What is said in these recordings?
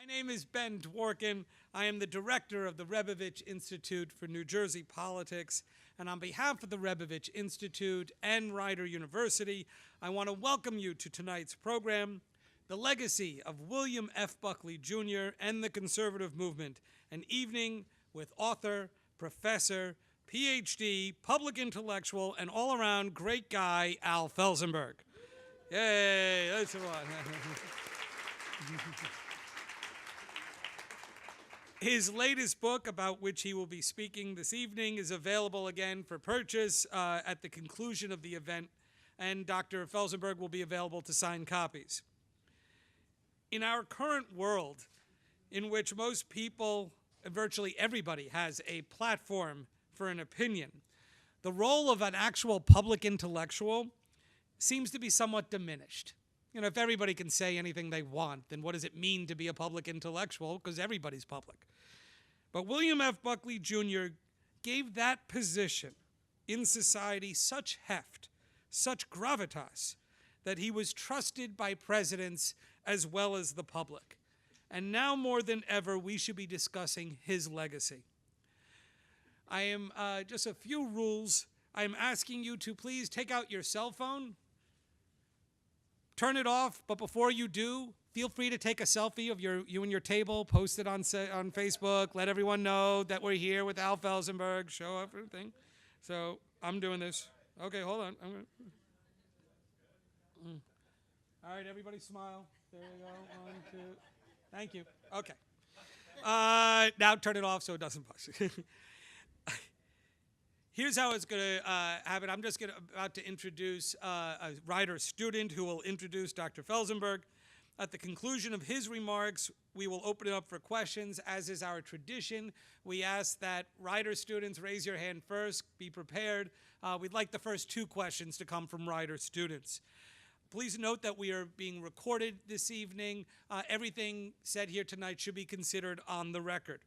My name is Ben Dworkin. I am the director of the Rebovich Institute for New Jersey Politics. And on behalf of the Rebovich Institute and Rider University, I want to welcome you to tonight's program, The Legacy of William F. Buckley, Jr. and the Conservative Movement, an evening with author, professor, PhD, public intellectual, and all-around great guy, Al Felzenberg. Yay, that's a lot. His latest book, about which he will be speaking this evening, is available again for purchase at the conclusion of the event, and Dr. Felzenberg will be available to sign copies. In our current world, in which most people, virtually everybody, has a platform for an opinion, the role of an actual public intellectual seems to be somewhat diminished. You know, if everybody can say anything they want, then what does it mean to be a public intellectual? Because everybody's public. But William F. Buckley, Jr. gave that position in society such heft, such gravitas, that he was trusted by presidents as well as the public. And now more than ever, we should be discussing his legacy. I am, just a few rules. I am asking you to please take out your cell phone, turn it off, but before you do, feel free to take a selfie of you and your table, post it on Facebook, let everyone know that we're here with Al Felzenberg, show up everything. So I'm doing this. Okay, hold on. All right, everybody smile. There we go. 1, 2. Thank you. Okay. Now turn it off so it doesn't buzz. Here's how it's going to happen. I'm just about to introduce a Rider student who will introduce Dr. Felzenberg. At the conclusion of his remarks, we will open it up for questions. As is our tradition, we ask that Rider students raise your hand first. Be prepared. We'd like the first 2 questions to come from Rider students. Please note that we are being recorded this evening. Everything said here tonight should be considered on the record.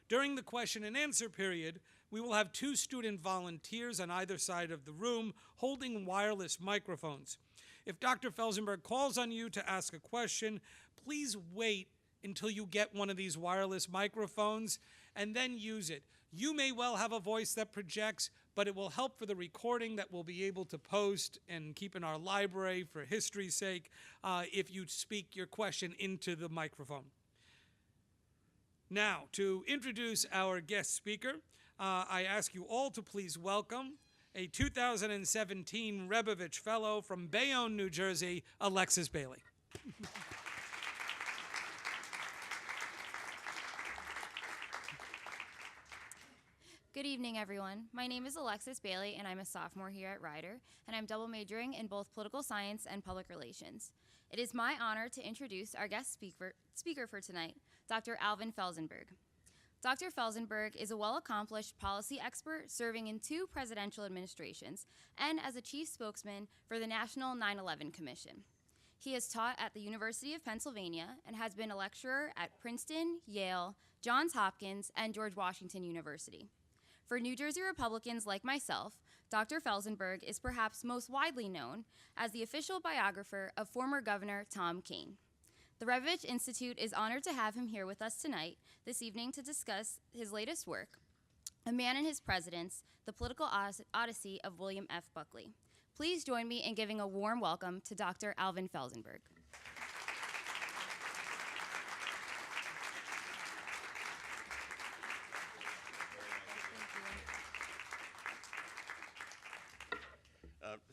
During the question and answer period, we will have 2 student volunteers on either side of the room holding wireless microphones. If Dr. Felzenberg calls on you to ask a question, please wait until you get one of these wireless microphones and then use it. You may well have a voice that projects, but it will help for the recording that we'll be able to post and keep in our library for history's sake if you speak your question into the microphone. Now, to introduce our guest speaker, I ask you all to please welcome a 2017 Rebovich Fellow from Bayonne, New Jersey, Alexis Bailey. Good evening, everyone. My name is Alexis Bailey, and I'm a sophomore here at Rider, and I'm double majoring in both political science and public relations. It is my honor to introduce our guest speaker for tonight, Dr. Alvin Felzenberg. Dr. Felzenberg is a well-accomplished policy expert serving in 2 presidential administrations and as a chief spokesman for the National 9/11 Commission. He has taught at the University of Pennsylvania and has been a lecturer at Princeton, Yale, Johns Hopkins, and George Washington University. For New Jersey Republicans like myself, Dr. Felzenberg is perhaps most widely known as the official biographer of former Governor Tom Kean. The Rebovich Institute is honored to have him here with us tonight, this evening, to discuss his latest work, A Man and His Presidents, The Political Odyssey of William F. Buckley. Please join me in giving a warm welcome to Dr. Alvin Felzenberg.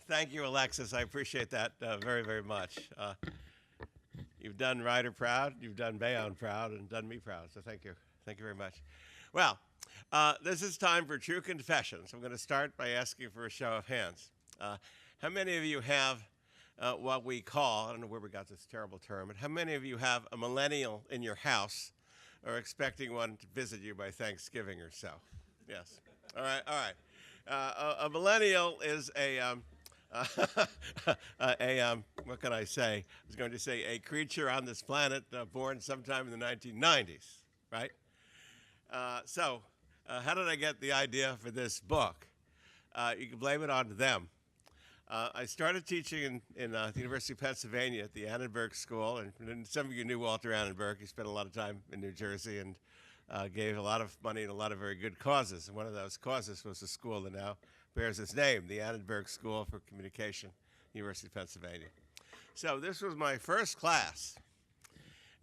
Thank you, Alexis. I appreciate that very, very much. You've done Rider proud, you've done Bayonne proud, and done me proud, so thank you. Thank you very much. Well, this is time for true confessions. I'm going to start by asking for a show of hands. How many of you have what we call, I don't know where we got this terrible term, but how many of you have a millennial in your house or expecting one to visit you by Thanksgiving or so? Yes. All right, all right. A millennial is what can I say? I was going to say a creature on this planet born sometime in the 1990s, right? So how did I get the idea for this book? You can blame it on them. I started teaching in the University of Pennsylvania at the Annenberg School, and some of you knew Walter Annenberg. He spent a lot of time in New Jersey and gave a lot of money and a lot of very good causes. And one of those causes was a school that now bears his name, the Annenberg School for Communication, University of Pennsylvania. So this was my first class,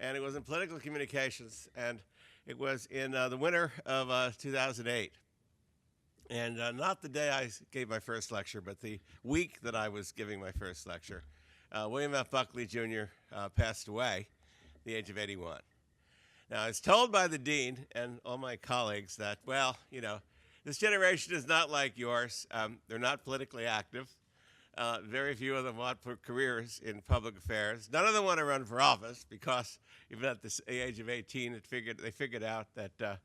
and it was in political communications, and it was in the winter of 2008. And not the day I gave my first lecture, but the week that I was giving my first lecture, William F. Buckley, Jr. Passed away at the age of 81. Now, I was told by the dean and all my colleagues that, well, you know, this generation is not like yours. They're not politically active. Very few of them want careers in public affairs. None of them want to run for office because even at the age of 18, they figured out that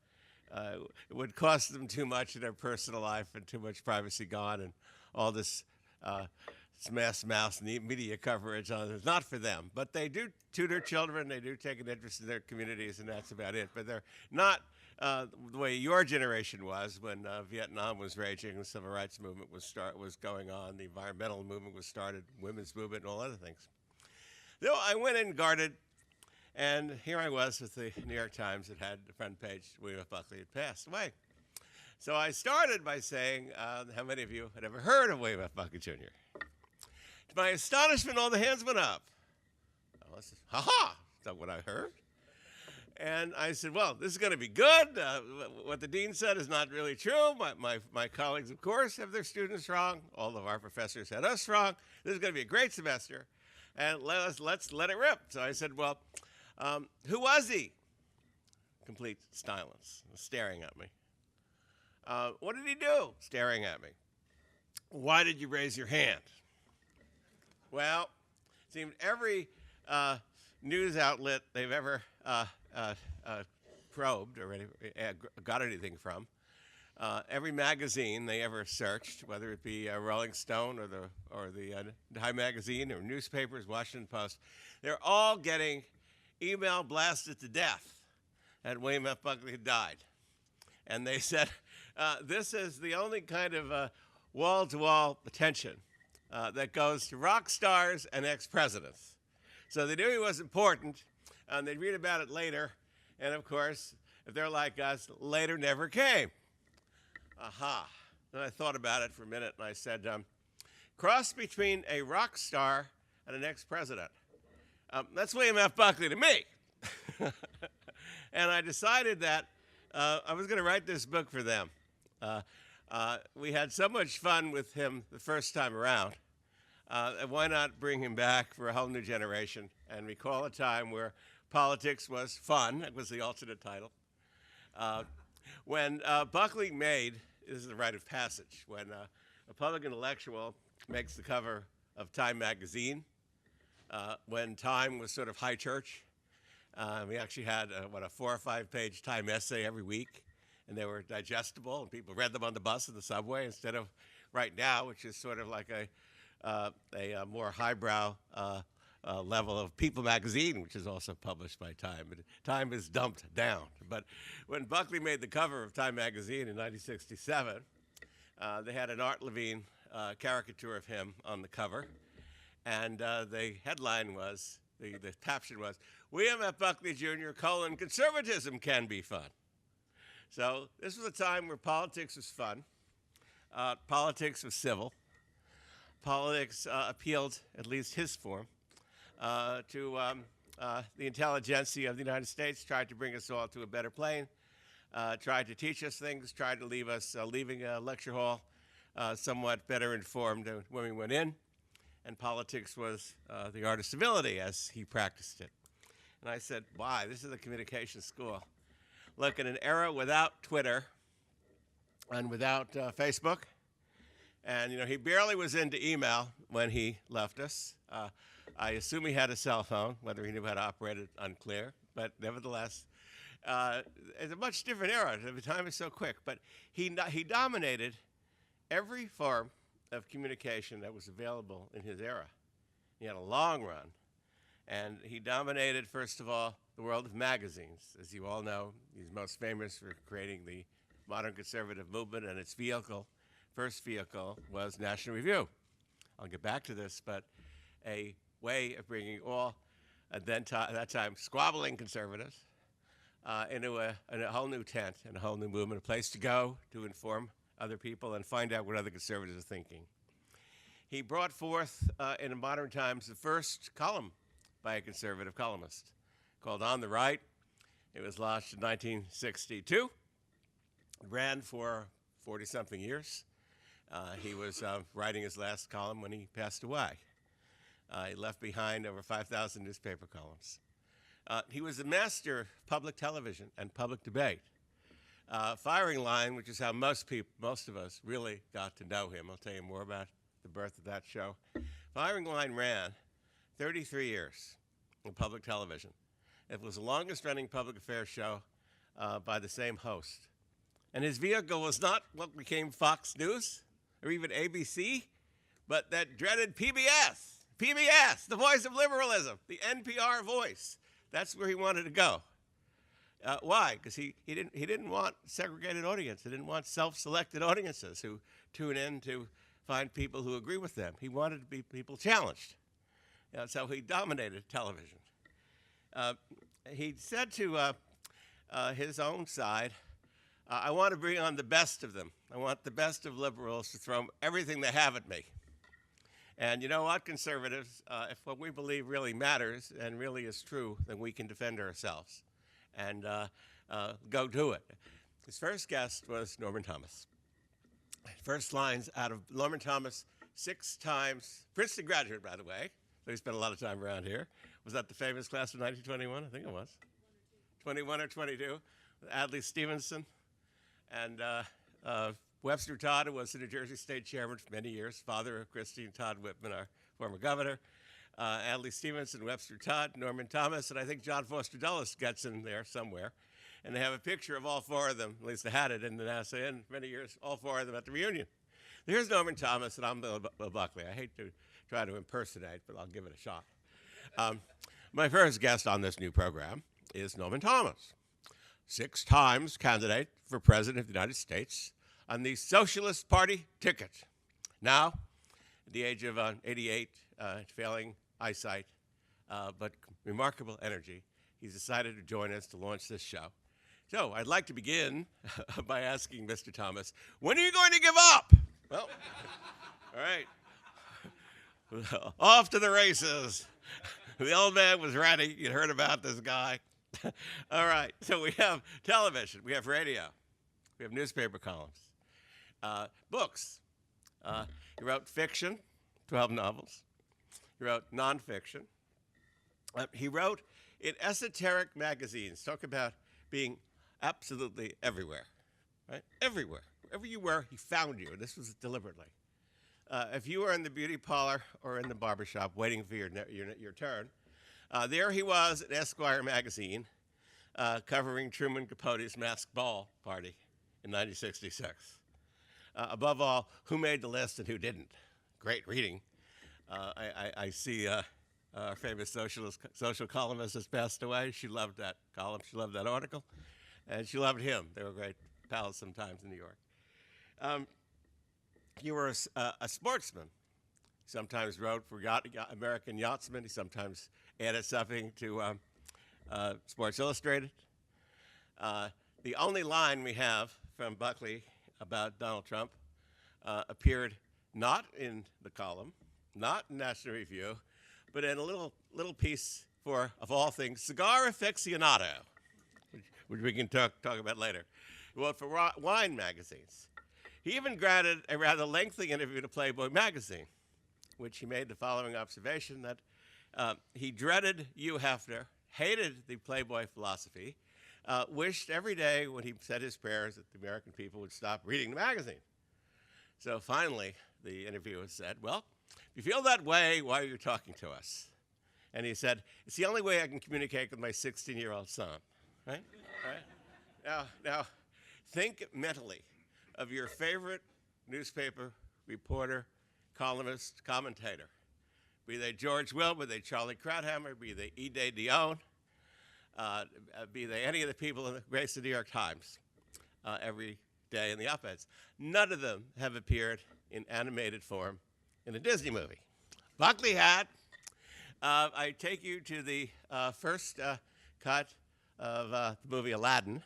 it would cost them too much in their personal life and too much privacy gone, and all this mass media coverage on it is not for them. But they do tutor children, they do take an interest in their communities, and that's about it. But they're not the way your generation was when Vietnam was raging, the civil rights movement was going on, the environmental movement was started, women's movement, and all other things. So I went in guarded. And here I was with the New York Times that had the front page, William F. Buckley had passed away. So I started by saying, how many of you had ever heard of William F. Buckley, Jr.? To my astonishment, all the hands went up. I said, ha-ha, is that what I heard? And I said, well, this is going to be good. What the dean said is not really true. My colleagues, of course, have their students wrong. All of our professors had us wrong. This is going to be a great semester. And let's let it rip. So I said, well, who was he? Complete silence, staring at me. What did he do? Staring at me. Why did you raise your hand? Well, it seemed every news outlet they've ever probed or got anything from, every magazine they ever searched, whether it be Rolling Stone or the Time magazine or newspapers, Washington Post, they're all getting email blasted to death that William F. Buckley had died. And they said, this is the only kind of wall-to-wall attention that goes to rock stars and ex-presidents. So they knew he was important, and they'd read about it later. And, of course, if they're like us, later never came. Aha. Then I thought about it for a minute, and I said, cross between a rock star and an ex-president. That's William F. Buckley to me. And I decided that I was going to write this book for them. We had so much fun with him the first time around. And why not bring him back for a whole new generation and recall a time where politics was fun? That was the alternate title. When Buckley this is the rite of passage, when a public intellectual makes the cover of Time magazine, when Time was sort of high church. We actually had, a 4 or 5 page Time essay every week, and they were digestible, and people read them on the bus and the subway instead of right now, which is sort of like a more highbrow level of People magazine, which is also published by Time. But Time is dumped down. But when Buckley made the cover of Time magazine in 1967, they had an Art Levine caricature of him on the cover. And the headline was, the caption was, William F. Buckley, Jr., conservatism can be fun. So this was a time where politics was fun. Politics was civil. Politics appealed, at least his form, to the intelligentsia of the United States, tried to bring us all to a better plane, tried to teach us things, tried to leave us leaving a lecture hall somewhat better informed when we went in. And politics was the art of civility as he practiced it. And I said, why? This is a communication school. Look, in an era without Twitter and without Facebook, and he barely was into email when he left us. I assume he had a cell phone, whether he knew how to operate it, unclear. But nevertheless, it's a much different era. The time is so quick. But he dominated every form of communication that was available in his era. He had a long run, and he dominated, first of all, the world of magazines. As you all know, he's most famous for creating the modern conservative movement, and its first vehicle was National Review. I'll get back to this, but a way of bringing all, at that time, squabbling conservatives into a whole new tent and a whole new movement, a place to go to inform other people and find out what other conservatives are thinking. He brought forth, in modern times, the first column by a conservative columnist called On the Right. It was launched in 1962. It ran for 40-something years. He was writing his last column when he passed away. He left behind over 5,000 newspaper columns. He was a master of public television and public debate. Firing Line, which is how most of us really got to know him. I'll tell you more about the birth of that show. Firing Line ran 33 years on public television. It was the longest-running public affairs show by the same host. And his vehicle was not what became Fox News or even ABC, but that dreaded PBS. PBS, the voice of liberalism, the NPR voice. That's where he wanted to go. Why? Because he didn't want segregated audience. He didn't want self-selected audiences who tune in to find people who agree with them. He wanted to be people challenged. So he dominated television. He said to his own side, I want to bring on the best of them. I want the best of liberals to throw everything they have at me. And you know what, conservatives, if what we believe really matters and really is true, then we can defend ourselves and go do it. His first guest was Norman Thomas. First lines out of Norman Thomas, 6 times, Princeton graduate, by the way, so he spent a lot of time around here. Was that the famous class of 1921? I think it was. 21 or 22. Adlai Stevenson and Webster Todd, who was the New Jersey State Chairman for many years, father of Christine Todd Whitman, our former governor. Adlai Stevenson, Webster Todd, Norman Thomas, and I think John Foster Dulles gets in there somewhere. And they have a picture of all 4 of them, at least they had it in the NASA in many years, all 4 of them at the reunion. Here's Norman Thomas, and I'm Bill Buckley. I hate to try to impersonate, but I'll give it a shot. My first guest on this new program is Norman Thomas, 6 times candidate for President of the United States on the Socialist Party ticket. Now, at the age of 88, failing eyesight, but remarkable energy, he's decided to join us to launch this show. So I'd like to begin by asking Mr. Thomas, when are you going to give up? Well, all right. Off to the races. The old man was ready. You'd heard about this guy. All right. So we have television. We have radio. We have newspaper columns. Books. He wrote fiction, 12 novels. He wrote nonfiction. He wrote in esoteric magazines. Talk about being absolutely everywhere, right? Everywhere. Wherever you were, he found you, and this was deliberately. If you were in the beauty parlor or in the barbershop waiting for your turn, there he was at Esquire magazine covering Truman Capote's masked ball party in 1966. Above all, who made the list and who didn't? Great reading. I see our famous social columnist has passed away. She loved that column. She loved that article. And she loved him. They were great pals sometimes in New York. You were a sportsman. Sometimes wrote for American Yachtsman. He sometimes added something to Sports Illustrated. The only line we have from Buckley about Donald Trump appeared not in the column, not in National Review, but in a little piece for, of all things, Cigar Aficionado, which we can talk about later. He wrote for wine magazines. He even granted a rather lengthy interview to Playboy magazine, which he made the following observation that he dreaded Hugh Hefner, hated the Playboy philosophy, wished every day when he said his prayers that the American people would stop reading the magazine. So finally, the interviewer said, well, if you feel that way, why are you talking to us? And he said, it's the only way I can communicate with my 16-year-old son, right? Now, think mentally of your favorite newspaper reporter, columnist, commentator. Be they George Will, be they Charlie Krauthammer, be they E. Dion, be they any of the people in the Grace of the New York Times every day in the op-eds. None of them have appeared in animated form in a Disney movie. Buckley hat. I take you to the first cut of the movie Aladdin,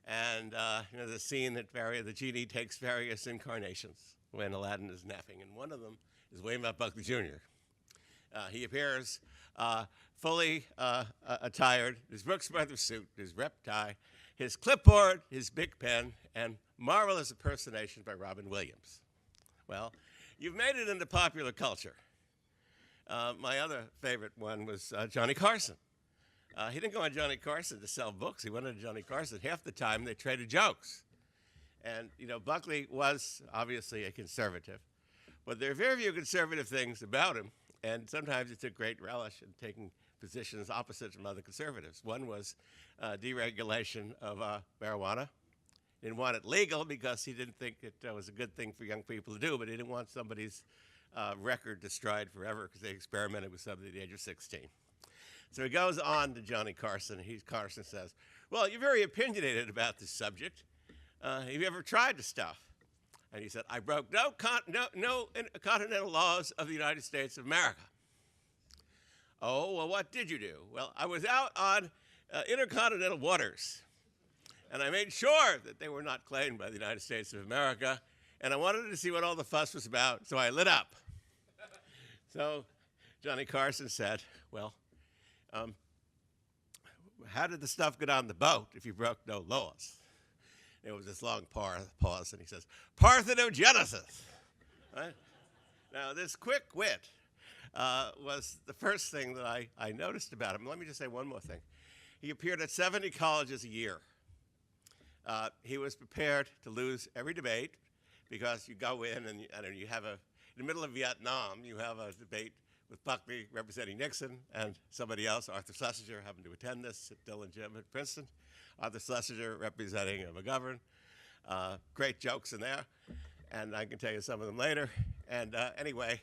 and the scene that the genie takes various incarnations when Aladdin is napping, and one of them is William F. Buckley Jr. He appears fully attired, his Brooks Brothers suit, his rep tie, his clipboard, his big pen, and marvelous impersonation by Robin Williams. Well, you've made it into popular culture. My other favorite one was Johnny Carson. He didn't go on Johnny Carson to sell books. He went on Johnny Carson. Half the time, they traded jokes. And, Buckley was obviously a conservative. But there are very few conservative things about him. And sometimes he took great relish in taking positions opposite from other conservatives. One was deregulation of marijuana. He didn't want it legal because he didn't think it was a good thing for young people to do, but he didn't want somebody's record destroyed forever because they experimented with somebody at the age of 16. So he goes on to Johnny Carson, and Carson says, well, you're very opinionated about this subject. Have you ever tried the stuff? And he said, I broke no continental laws of the United States of America. Oh, well, what did you do? Well, I was out on intercontinental waters, and I made sure that they were not claimed by the United States of America, and I wanted to see what all the fuss was about, so I lit up. So Johnny Carson said, well, how did the stuff get on the boat if you broke no laws? There was this long pause, and he says, Parthenogenesis. Right? Now, this quick wit was the first thing that I noticed about him. Let me just say one more thing. He appeared at 70 colleges a year. He was prepared to lose every debate because you go in and you have in the middle of Vietnam, you have a debate with Buckley representing Nixon and somebody else, Arthur Schlesinger, happened to attend this at Dillon Gym at Princeton. Arthur Schlesinger representing McGovern. Great jokes in there, and I can tell you some of them later. And anyway,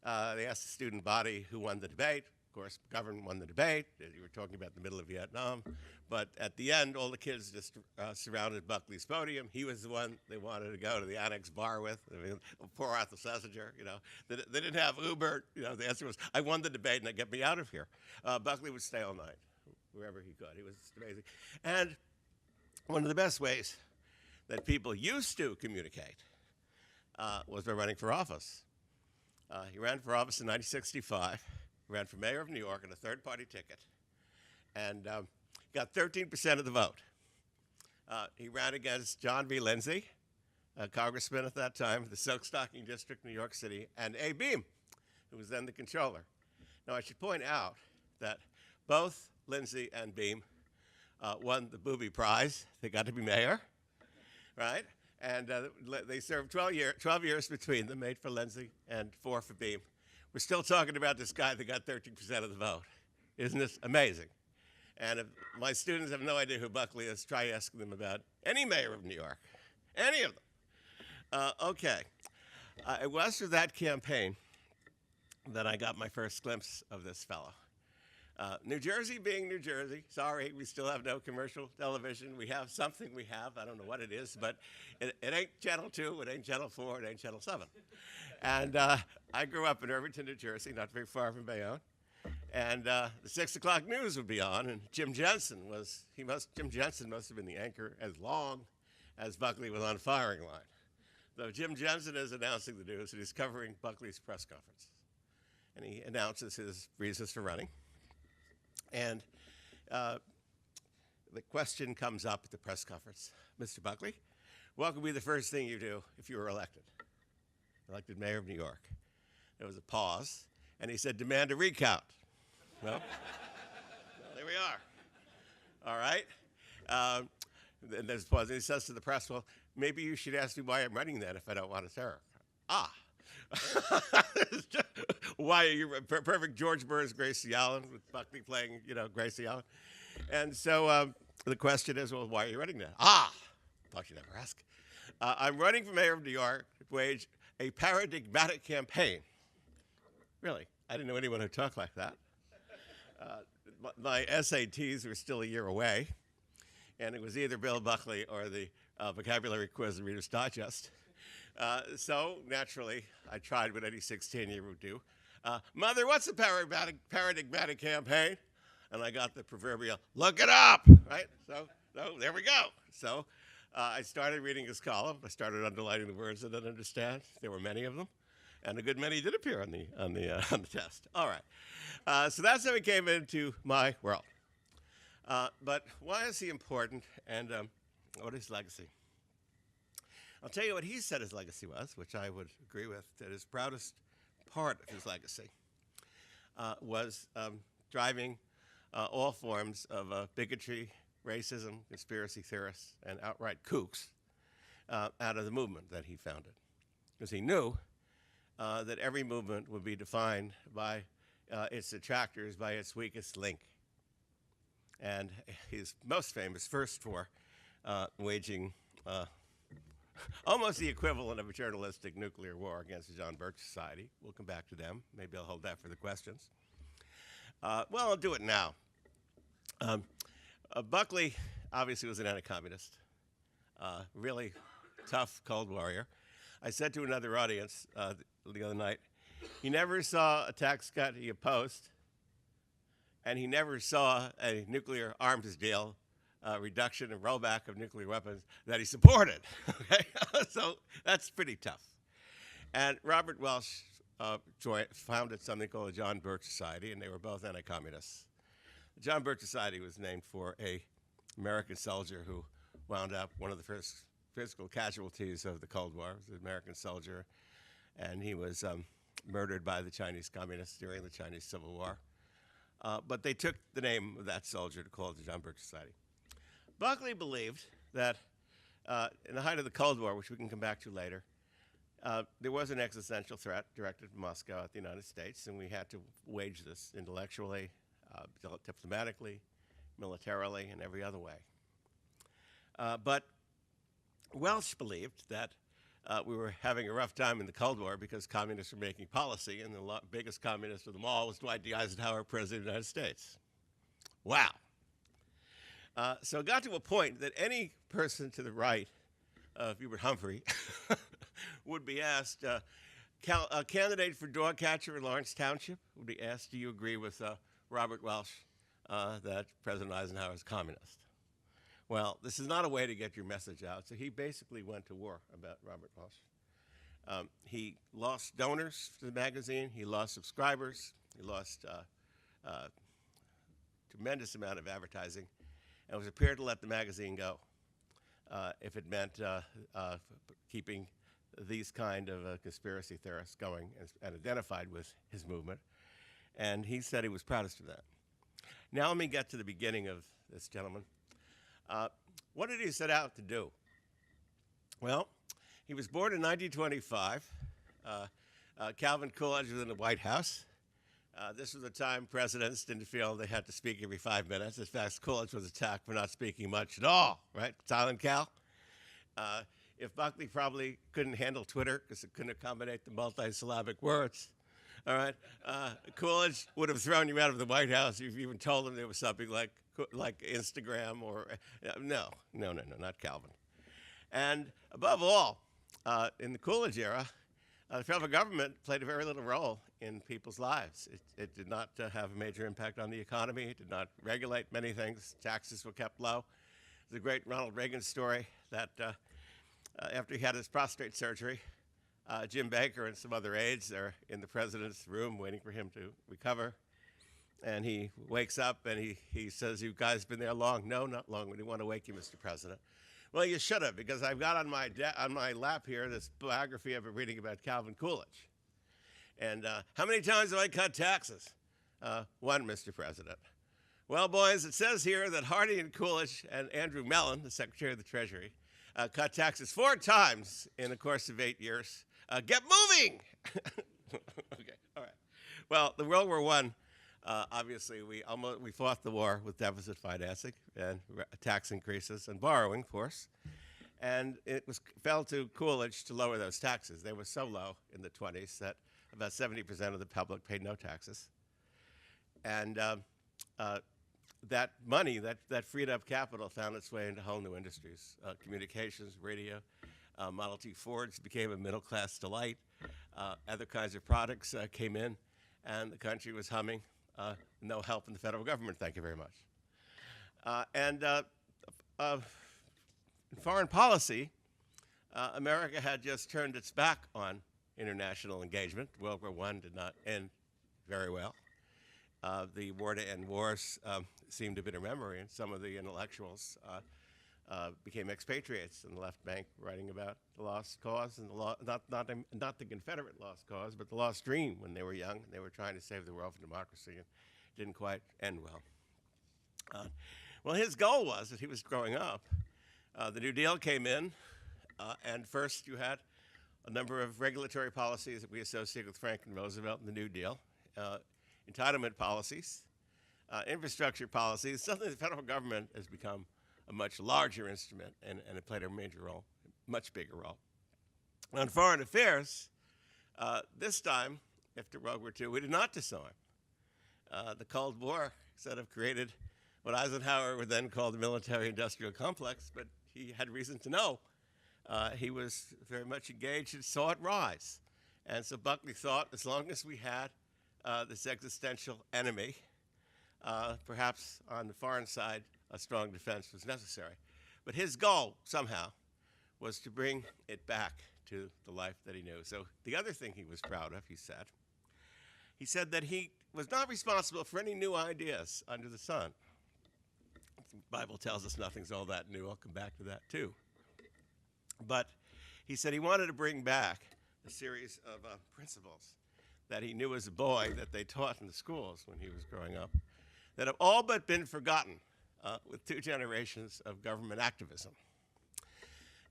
they asked the student body who won the debate. Of course, McGovern won the debate. You were talking about the middle of Vietnam. But at the end, all the kids just surrounded Buckley's podium. He was the one they wanted to go to the annex bar with. I mean, poor Arthur Schlesinger, They didn't have Uber. The answer was, I won the debate, and get me out of here. Buckley would stay all night, wherever he could. He was just amazing. And one of the best ways that people used to communicate was by running for office. He ran for office in 1965. He ran for mayor of New York on a third-party ticket, and got 13% of the vote. He ran against John V. Lindsay, a congressman at that time, the Silk Stocking District, New York City, and A. Beam, who was then the controller. Now, I should point out that both Lindsay and Beam won the Booby Prize. They got to be mayor, right? And they served 12 years between them, 8 for Lindsay and 4 for Beam. We're still talking about this guy that got 13% of the vote. Isn't this amazing? And if my students have no idea who Buckley is, try asking them about any mayor of New York, any of them. Okay. It was through that campaign that I got my first glimpse of this fellow. New Jersey being New Jersey, sorry, we still have no commercial television. We have something we have. I don't know what it is, but it ain't Channel 2, it ain't Channel 4, it ain't Channel 7. And I grew up in Irvington, New Jersey, not very far from Bayonne. And the 6 o'clock news would be on, and Jim Jensen must have been the anchor as long as Buckley was on firing line. So Jim Jensen is announcing the news, and he's covering Buckley's press conference. And he announces his reasons for running. And the question comes up at the press conference, Mr. Buckley, what would be the first thing you do if you were elected mayor of New York? There was a pause, and he said, demand a recount. Well, there we are. All right. And there's a pause, and he says to the press, well, maybe you should ask me why I'm running then if I don't want to serve. Ah. Why are you perfect George Burns, Gracie Allen, with Buckley playing, Gracie Allen? And so the question is, well, why are you running then? Ah, thought you'd never ask. I'm running for mayor of New York to wage a paradigmatic campaign. Really, I didn't know anyone who talked like that. My SATs were still a year away, and it was either Bill Buckley or the vocabulary quiz in Reader's Digest. So naturally, I tried what any 16-year would do. Mother, what's the paradigmatic campaign? And I got the proverbial, look it up, right? So there we go. So I started reading his column. I started underlining the words I didn't understand. There were many of them, and a good many did appear on the test. All right. So that's how he came into my world. But why is he important, and what is his legacy? I'll tell you what he said his legacy was, which I would agree with, that his proudest part of his legacy was driving all forms of bigotry, racism, conspiracy theorists, and outright kooks out of the movement that he founded. Because he knew that every movement would be defined by its detractors, by its weakest link. And he's most famous first for waging almost the equivalent of a journalistic nuclear war against the John Birch Society. We'll come back to them. Maybe I'll hold that for the questions. Well, I'll do it now. Buckley obviously was an anti-communist, really tough, cold warrior. I said to another audience the other night, he never saw a tax cut he opposed, and he never saw a nuclear arms deal reduction and rollback of nuclear weapons that he supported. Okay? So that's pretty tough. And Robert Welch founded something called the John Birch Society, and they were both anti-communists. The John Birch Society was named for an American soldier who wound up one of the first physical casualties of the Cold War. He was an American soldier, and he was murdered by the Chinese communists during the Chinese Civil War. But they took the name of that soldier to call it the John Birch Society. Buckley believed that in the height of the Cold War, which we can come back to later, there was an existential threat directed from Moscow at the United States, and we had to wage this intellectually, diplomatically, militarily, and every other way. But Welch believed that we were having a rough time in the Cold War because communists were making policy, and the biggest communist of them all was Dwight D. Eisenhower, President of the United States. Wow. So it got to a point that any person to the right of Hubert Humphrey would be asked, a candidate for dog catcher in Lawrence Township would be asked, do you agree with Robert Welch that President Eisenhower is communist? Well, this is not a way to get your message out, so he basically went to war about Robert Welch. He lost donors to the magazine, he lost subscribers, he lost a tremendous amount of advertising, and was prepared to let the magazine go if it meant keeping these kind of conspiracy theorists going and identified with his movement. And he said he was proudest of that. Now let me get to the beginning of this gentleman. What did he set out to do? Well, he was born in 1925. Calvin Coolidge was in the White House. This was a time presidents didn't feel they had to speak every 5 minutes. In fact, Coolidge was attacked for not speaking much at all, right? Silent Cal. If Buckley probably couldn't handle Twitter because it couldn't accommodate the multi-syllabic words, all right? Coolidge would have thrown you out of the White House if you even told him there was something like Instagram or, no, not Calvin. And above all, in the Coolidge era, the federal government played a very little role in people's lives. It did not have a major impact on the economy. It did not regulate many things. Taxes were kept low. There's a great Ronald Reagan story that after he had his prostate surgery, Jim Baker and some other aides are in the president's room waiting for him to recover. And he wakes up and he says, you guys been there long? No, not long. We didn't want to wake you, Mr. President. Well, you should have, because I've got on my lap here this biography I've been reading about Calvin Coolidge. And how many times have I cut taxes? One, Mr. President. Well, boys, it says here that Harding and Coolidge and Andrew Mellon, the Secretary of the Treasury, cut taxes 4 times in the course of 8 years. Get moving! Okay, all right. Well, the World War I, obviously, we fought the war with deficit financing and tax increases and borrowing, of course. And it fell to Coolidge to lower those taxes. They were so low in the 20s that about 70% of the public paid no taxes. And that money, that freed up capital, found its way into whole new industries, communications, radio, Model T Fords became a middle-class delight. Other kinds of products came in, and the country was humming. No help from the federal government, thank you very much. In foreign policy, America had just turned its back on international engagement. World War I did not end very well. The war to end wars seemed to be a memory, and some of the intellectuals became expatriates in the left bank, writing about the lost cause and not the Confederate lost cause, but the lost dream when they were young. They were trying to save the world from democracy, and it didn't quite end well. Well, his goal was that he was growing up. The New Deal came in, and first you had a number of regulatory policies that we associate with Franklin Roosevelt and the New Deal, entitlement policies, infrastructure policies, something the federal government has become a much larger instrument, and it played a major role, much bigger role. On foreign affairs, this time, after World War II, we did not disarm. The Cold War sort of created what Eisenhower would then call the military-industrial complex, but he had reason to know. He was very much engaged and saw it rise. And so Buckley thought, as long as we had this existential enemy, perhaps on the foreign side, a strong defense was necessary. But his goal, somehow, was to bring it back to the life that he knew. So the other thing he was proud of, he said that he was not responsible for any new ideas under the sun. The Bible tells us nothing's all that new. I'll come back to that, too. But he said he wanted to bring back a series of principles that he knew as a boy that they taught in the schools when he was growing up that have all but been forgotten with 2 generations of government activism.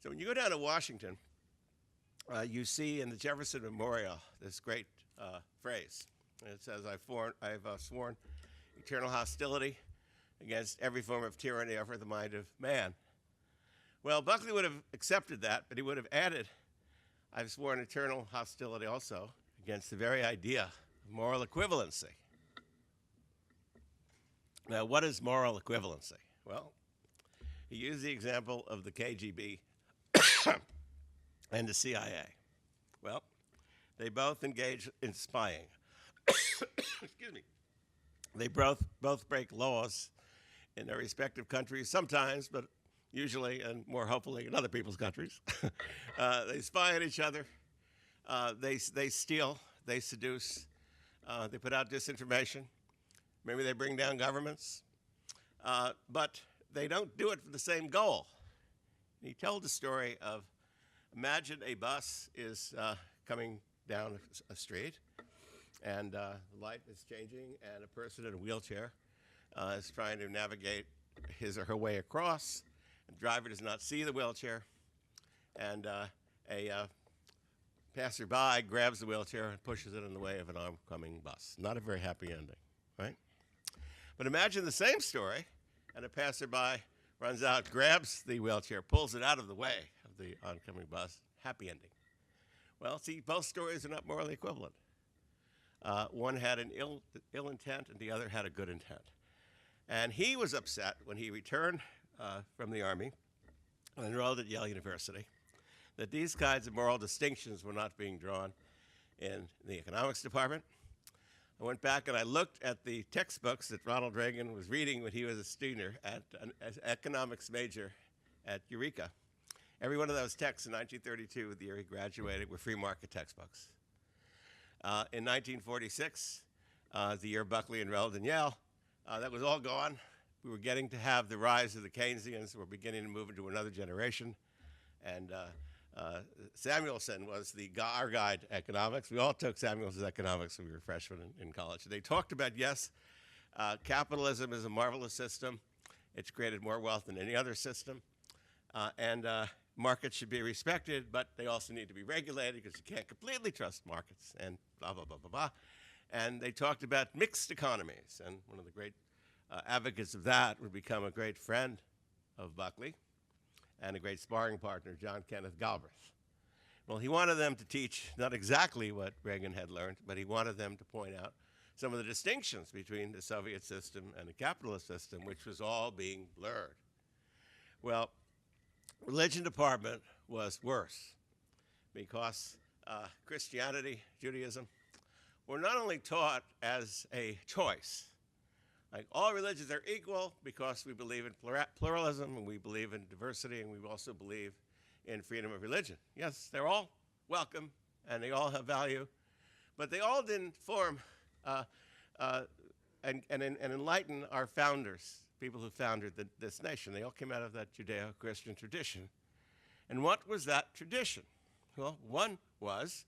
So when you go down to Washington, you see in the Jefferson Memorial this great phrase. And it says, I've sworn eternal hostility against every form of tyranny over the mind of man. Well, Buckley would have accepted that, but he would have added, I've sworn eternal hostility also against the very idea of moral equivalency. Now, what is moral equivalency? Well, he used the example of the KGB and the CIA. Well, they both engage in spying. Excuse me. They both break laws in their respective countries sometimes, but usually and more hopefully in other people's countries. They spy on each other. They steal. They seduce. They put out disinformation. Maybe they bring down governments. But they don't do it for the same goal. He told the story of, imagine a bus is coming down a street, and the light is changing, and a person in a wheelchair is trying to navigate his or her way across. The driver does not see the wheelchair, and a passerby grabs the wheelchair and pushes it in the way of an oncoming bus. Not a very happy ending, right? But imagine the same story, and a passerby runs out, grabs the wheelchair, pulls it out of the way of the oncoming bus. Happy ending. Well, see, both stories are not morally equivalent. One had an ill intent, and the other had a good intent. And he was upset when he returned from the Army and enrolled at Yale University that these kinds of moral distinctions were not being drawn in the economics department. I went back and I looked at the textbooks that Ronald Reagan was reading when he was a student at an economics major at Eureka. Every one of those texts in 1932, the year he graduated, were free market textbooks. In 1946, the year Buckley enrolled in Yale, that was all gone. We were getting to have the rise of the Keynesians. We're beginning to move into another generation. And Samuelson was our guide to economics. We all took Samuelson's economics when we were freshmen in college. They talked about, yes, capitalism is a marvelous system. It's created more wealth than any other system. And markets should be respected, but they also need to be regulated because you can't completely trust markets, and blah, blah, blah, blah, blah. And they talked about mixed economies. And one of the great advocates of that would become a great friend of Buckley and a great sparring partner, John Kenneth Galbraith. Well, he wanted them to teach not exactly what Reagan had learned, but he wanted them to point out some of the distinctions between the Soviet system and the capitalist system, which was all being blurred. Well, religion department was worse, because Christianity, Judaism, were not only taught as a choice. Like, all religions are equal because we believe in pluralism, and we believe in diversity, and we also believe in freedom of religion. Yes, they're all welcome, and they all have value, but they all didn't form and enlighten our founders, people who founded this nation. They all came out of that Judeo-Christian tradition. And what was that tradition? Well, one was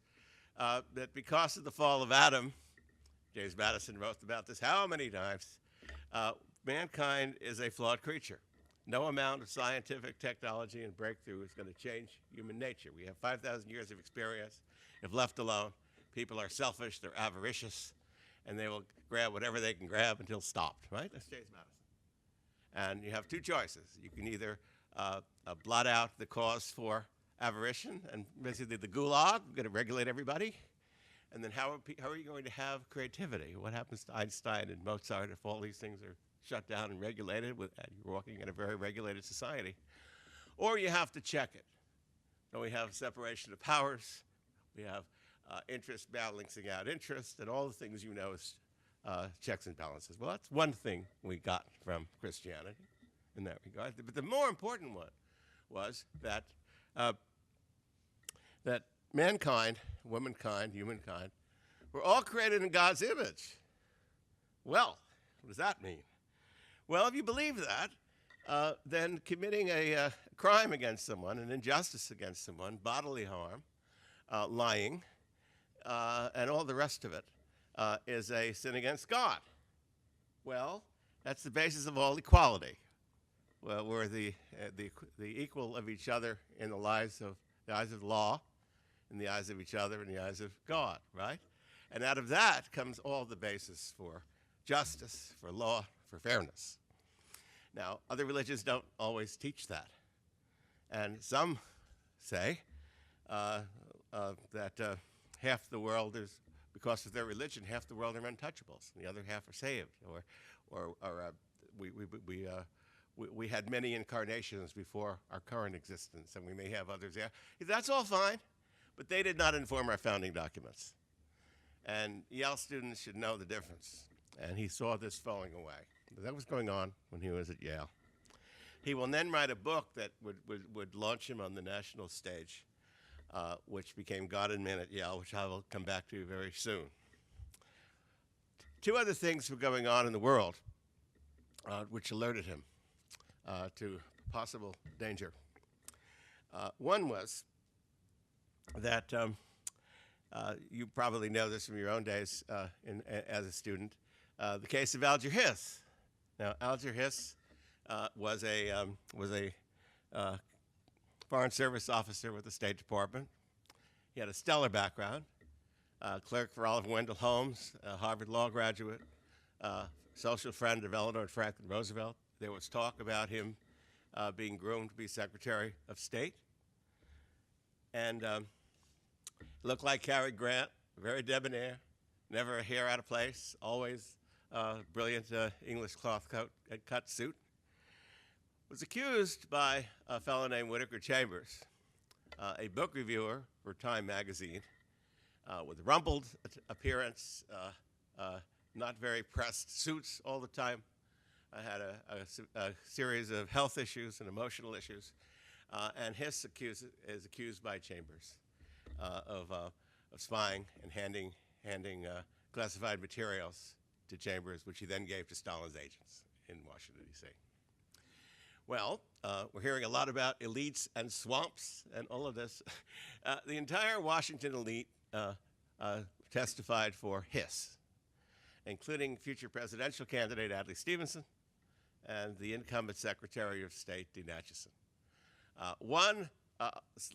that because of the fall of Adam, James Madison wrote about this how many times, mankind is a flawed creature. No amount of scientific technology and breakthrough is going to change human nature. We have 5,000 years of experience. If left alone, people are selfish, they're avaricious, and they will grab whatever they can grab until stopped, right? That's James Madison. And you have two choices. You can either blot out the cause for avarition, and basically the gulag, we're going to regulate everybody. And then how are you going to have creativity? What happens to Einstein and Mozart if all these things are shut down and regulated, and you're walking in a very regulated society? Or you have to check it. So we have separation of powers. We have interest balancing out interest, and all the things you know as checks and balances. Well, that's one thing we got from Christianity in that regard. But the more important one was that that mankind, womankind, humankind, were all created in God's image. Well, what does that mean? Well, if you believe that, then committing a crime against someone, an injustice against someone, bodily harm, lying, and all the rest of it, is a sin against God. Well, that's the basis of all equality. Well, we're the equal of each other in the eyes of the law, in the eyes of each other, in the eyes of God, right? And out of that comes all the basis for justice, for law, for fairness. Now, other religions don't always teach that. And some say that half the world is, because of their religion, half the world are untouchables, and the other half are saved. Or we had many incarnations before our current existence, and we may have others there. That's all fine, but they did not inform our founding documents. And Yale students should know the difference. And he saw this falling away. That was going on when he was at Yale. He will then write a book that would launch him on the national stage, which became God and Man at Yale, which I will come back to very soon. Two other things were going on in the world which alerted him to possible danger. One was that you probably know this from your own days as a student, the case of Alger Hiss. Now, Alger Hiss was a Foreign Service officer with the State Department. He had a stellar background, clerk for Oliver Wendell Holmes, a Harvard Law graduate, social friend of Eleanor and Franklin Roosevelt. There was talk about him being groomed to be Secretary of State. And looked like Cary Grant, very debonair, never a hair out of place, always brilliant English cloth coat and cut suit. Was accused by a fellow named Whittaker Chambers, a book reviewer for Time magazine, with a rumpled appearance, not very pressed suits all the time. I had a series of health issues and emotional issues, and Hiss is accused by Chambers of spying and handing classified materials to Chambers, which he then gave to Stalin's agents in Washington, D.C. Well, we're hearing a lot about elites and swamps and all of this. The entire Washington elite testified for Hiss, including future presidential candidate Adlai Stevenson and the incumbent Secretary of State, Dean Acheson. One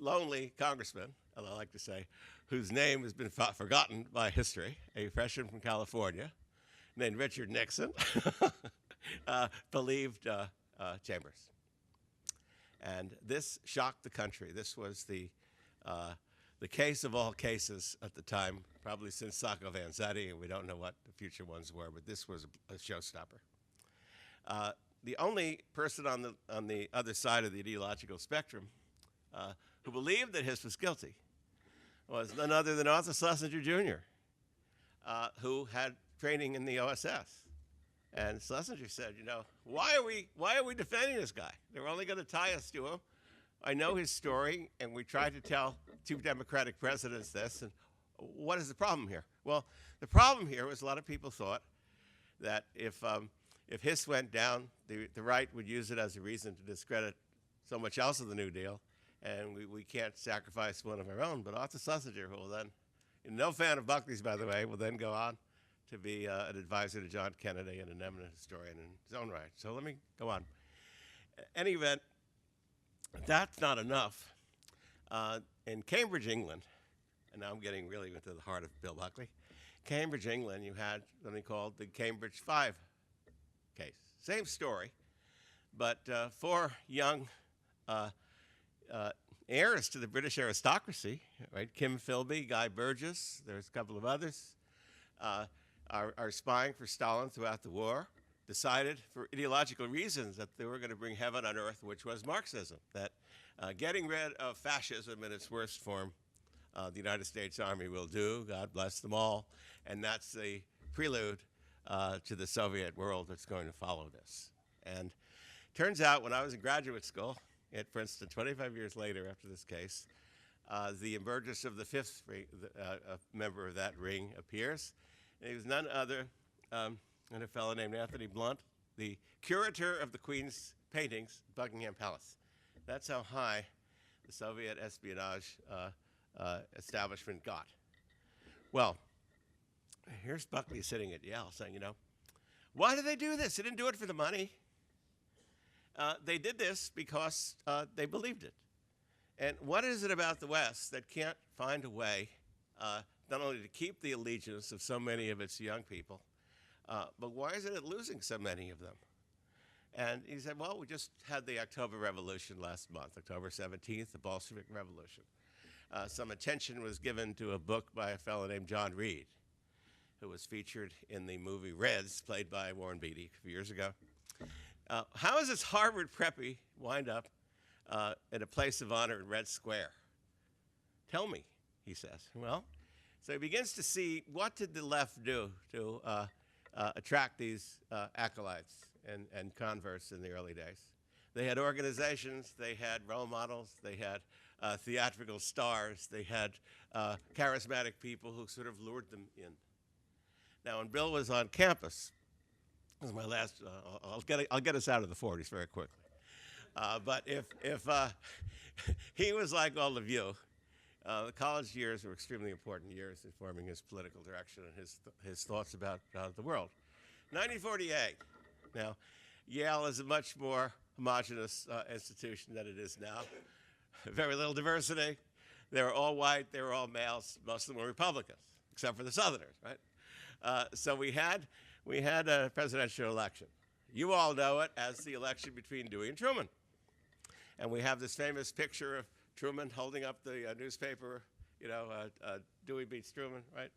lonely congressman, I like to say, whose name has been forgotten by history, a freshman from California named Richard Nixon, believed Chambers. And this shocked the country. This was the case of all cases at the time, probably since Sacco Vanzetti, and we don't know what the future ones were, but this was a showstopper. The only person on the other side of the ideological spectrum who believed that Hiss was guilty was none other than Arthur Schlesinger Jr., who had training in the OSS. And Schlesinger said, you know, why are we defending this guy? They're only going to tie us to him. I know his story, and we tried to tell two Democratic presidents this, and what is the problem here? Well, the problem here was a lot of people thought that if Hiss went down, the right would use it as a reason to discredit so much else of the New Deal, and we can't sacrifice one of our own. But Arthur Schlesinger, who will then, no fan of Buckley's, by the way, will then go on to be an advisor to John Kennedy and an eminent historian in his own right. So let me go on. In any event, that's not enough. In Cambridge, England, and now I'm getting really into the heart of Bill Buckley, Cambridge, England, you had something called the Cambridge 5 case. Same story, but four young heirs to the British aristocracy, right? Kim Philby, Guy Burgess, there's a couple of others, are spying for Stalin throughout the war, decided for ideological reasons that they were going to bring heaven on earth, which was Marxism, that getting rid of fascism in its worst form, the United States Army will do, God bless them all, and that's the prelude to the Soviet world that's going to follow this. And turns out when I was in graduate school at Princeton, 25 years later after this case, the emergence of the fifth member of that ring appears. And he was none other than a fellow named Anthony Blunt, the curator of the Queen's paintings, Buckingham Palace. That's how high the Soviet espionage establishment got. Well, here's Buckley sitting at Yale saying, you know, why did they do this? They didn't do it for the money. They did this because they believed it. And what is it about the West that can't find a way not only to keep the allegiance of so many of its young people, but why isn't it losing so many of them? And he said, well, we just had the October Revolution last month, October 17th, the Bolshevik Revolution. Some attention was given to a book by a fellow named John Reed, who was featured in the movie Reds, played by Warren Beatty a few years ago. How does this Harvard preppy wind up at a place of honor in Red Square? Tell me, he says. Well, so he begins to see what did the left do to attract these acolytes and converts in the early days. They had organizations, they had role models, they had theatrical stars, they had charismatic people who sort of lured them in. Now, when Bill was on campus, this is my last, I'll get us out of the 40s very quickly. But if he was like all of you, the college years were extremely important years in forming his political direction and his thoughts about the world. 1948. Now, Yale is a much more homogenous institution than it is now. Very little diversity. They were all white. They were all males. Most of them were Republicans, except for the Southerners, right? So we had a presidential election. You all know it as the election between Dewey and Truman. And we have this famous picture of Truman holding up the newspaper, you know, Dewey beats Truman, right?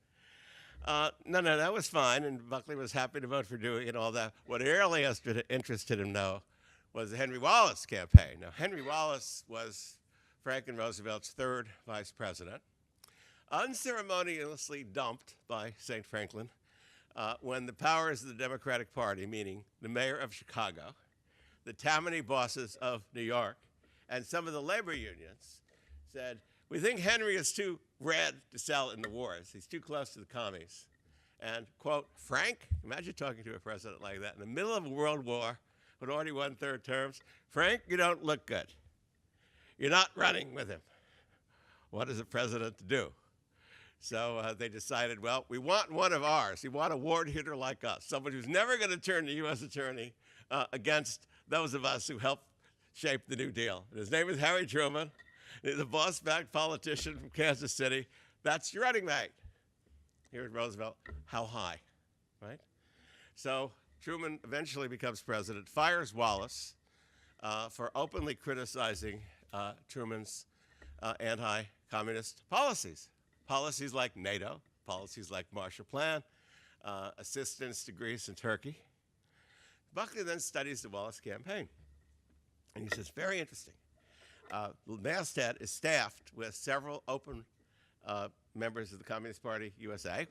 No, that was fine, and Buckley was happy to vote for Dewey and all that. What really interested him, though, was the Henry Wallace campaign. Now, Henry Wallace was Franklin Roosevelt's third vice president, unceremoniously dumped by St. Franklin when the powers of the Democratic Party, meaning the mayor of Chicago, the Tammany bosses of New York, and some of the labor unions said, we think Henry is too red to sell in the wars. He's too close to the commies. And, quote, Frank, imagine talking to a president like that in the middle of a world war, who'd already won third terms. Frank, you don't look good. You're not running with him. What is a president to do? So they decided, well, we want one of ours. We want a ward hitter like us, someone who's never going to turn the U.S. attorney against those of us who helped shape the New Deal. And his name is Harry Truman. He's a boss-backed politician from Kansas City. That's your running mate. Here at Roosevelt, how high, right? So Truman eventually becomes president, fires Wallace for openly criticizing Truman's anti-communist policies. Policies like NATO, policies like Marshall Plan, assistance to Greece and Turkey. Buckley then studies the Wallace campaign. And he says, very interesting. the masthead is staffed with several open members of the Communist Party USA,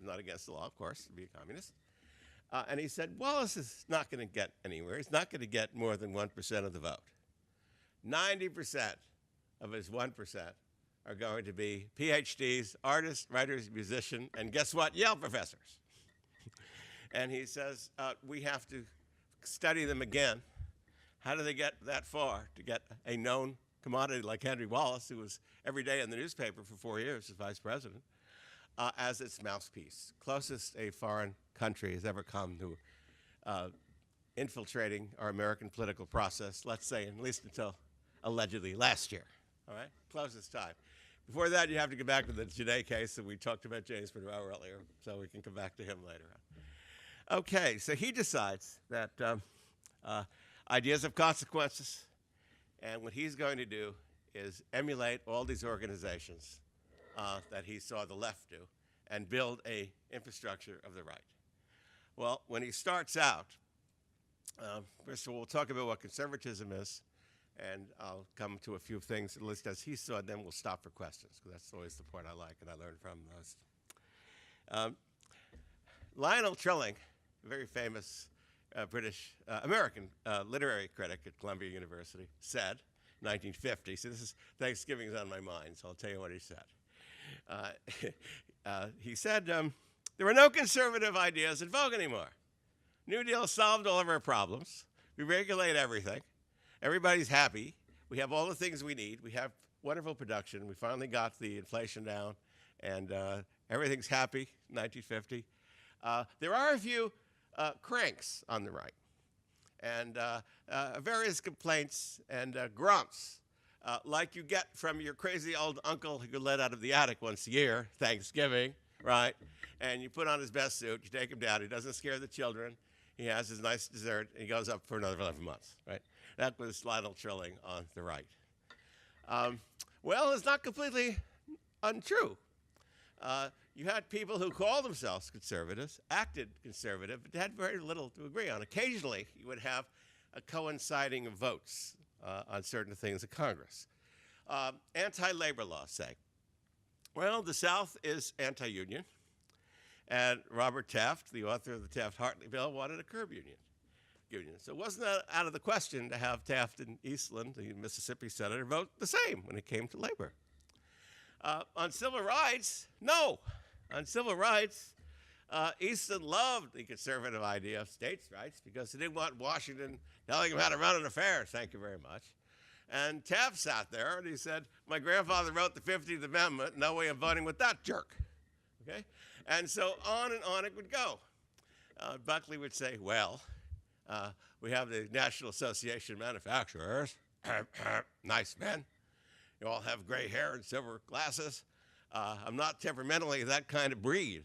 not against the law, of course, to be a communist. And he said, Wallace is not going to get anywhere. He's not going to get more than 1% of the vote. 90% of his 1% are going to be PhDs, artists, writers, musicians, and guess what? Yale professors. And he says, we have to study them again. How do they get that far to get a known commodity like Henry Wallace, who was every day in the newspaper for 4 years as vice president, as its mouthpiece, closest a foreign country has ever come to infiltrating our American political process, let's say, at least until allegedly last year, all right? Closest time. Before that, you have to go back to the Janae case that we talked about James Monroe earlier, so we can come back to him later on. Okay, so he decides that ideas have consequences, and what he's going to do is emulate all these organizations that he saw the left do and build a infrastructure of the right. Well, when he starts out, first of all, we'll talk about what conservatism is, and I'll come to a few things, at least as he saw, and then we'll stop for questions, because that's always the part I like and I learn from most. Lionel Trigon, a very famous American literary critic at Columbia University, said, 1950, so this is Thanksgiving's on my mind, so I'll tell you what he said. He said, there are no conservative ideas in vogue anymore. New Deal solved all of our problems. We regulate everything. Everybody's happy. We have all the things we need. We have wonderful production. We finally got the inflation down, and everything's happy, 1950. There are a few cranks on the right, and various complaints and grumps, like you get from your crazy old uncle who let out of the attic once a year, Thanksgiving, right? And you put on his best suit, you take him down, he doesn't scare the children, he has his nice dessert, and he goes up for another 11 months, right? That was Lionel Trigon on the right. Well, it's not completely untrue. You had people who called themselves conservatives, acted conservative, but had very little to agree on. Occasionally, you would have a coinciding of votes on certain things in Congress. Anti-labor law, say. Well, the South is anti-union, and Robert Taft, the author of the Taft-Hartley bill, wanted a curb union. So it wasn't out of the question to have Taft and Eastland, the Mississippi senator, vote the same when it came to labor. On civil rights, no. On civil rights, Eastland loved the conservative idea of states' rights because he didn't want Washington telling him how to run an affair, thank you very much. And Taft sat there and he said, my grandfather wrote the 15th Amendment, no way of voting with that jerk. Okay? And so on and on it would go. Buckley would say, well, we have the National Association of Manufacturers, nice men. You all have gray hair and silver glasses. I'm not temperamentally that kind of breed.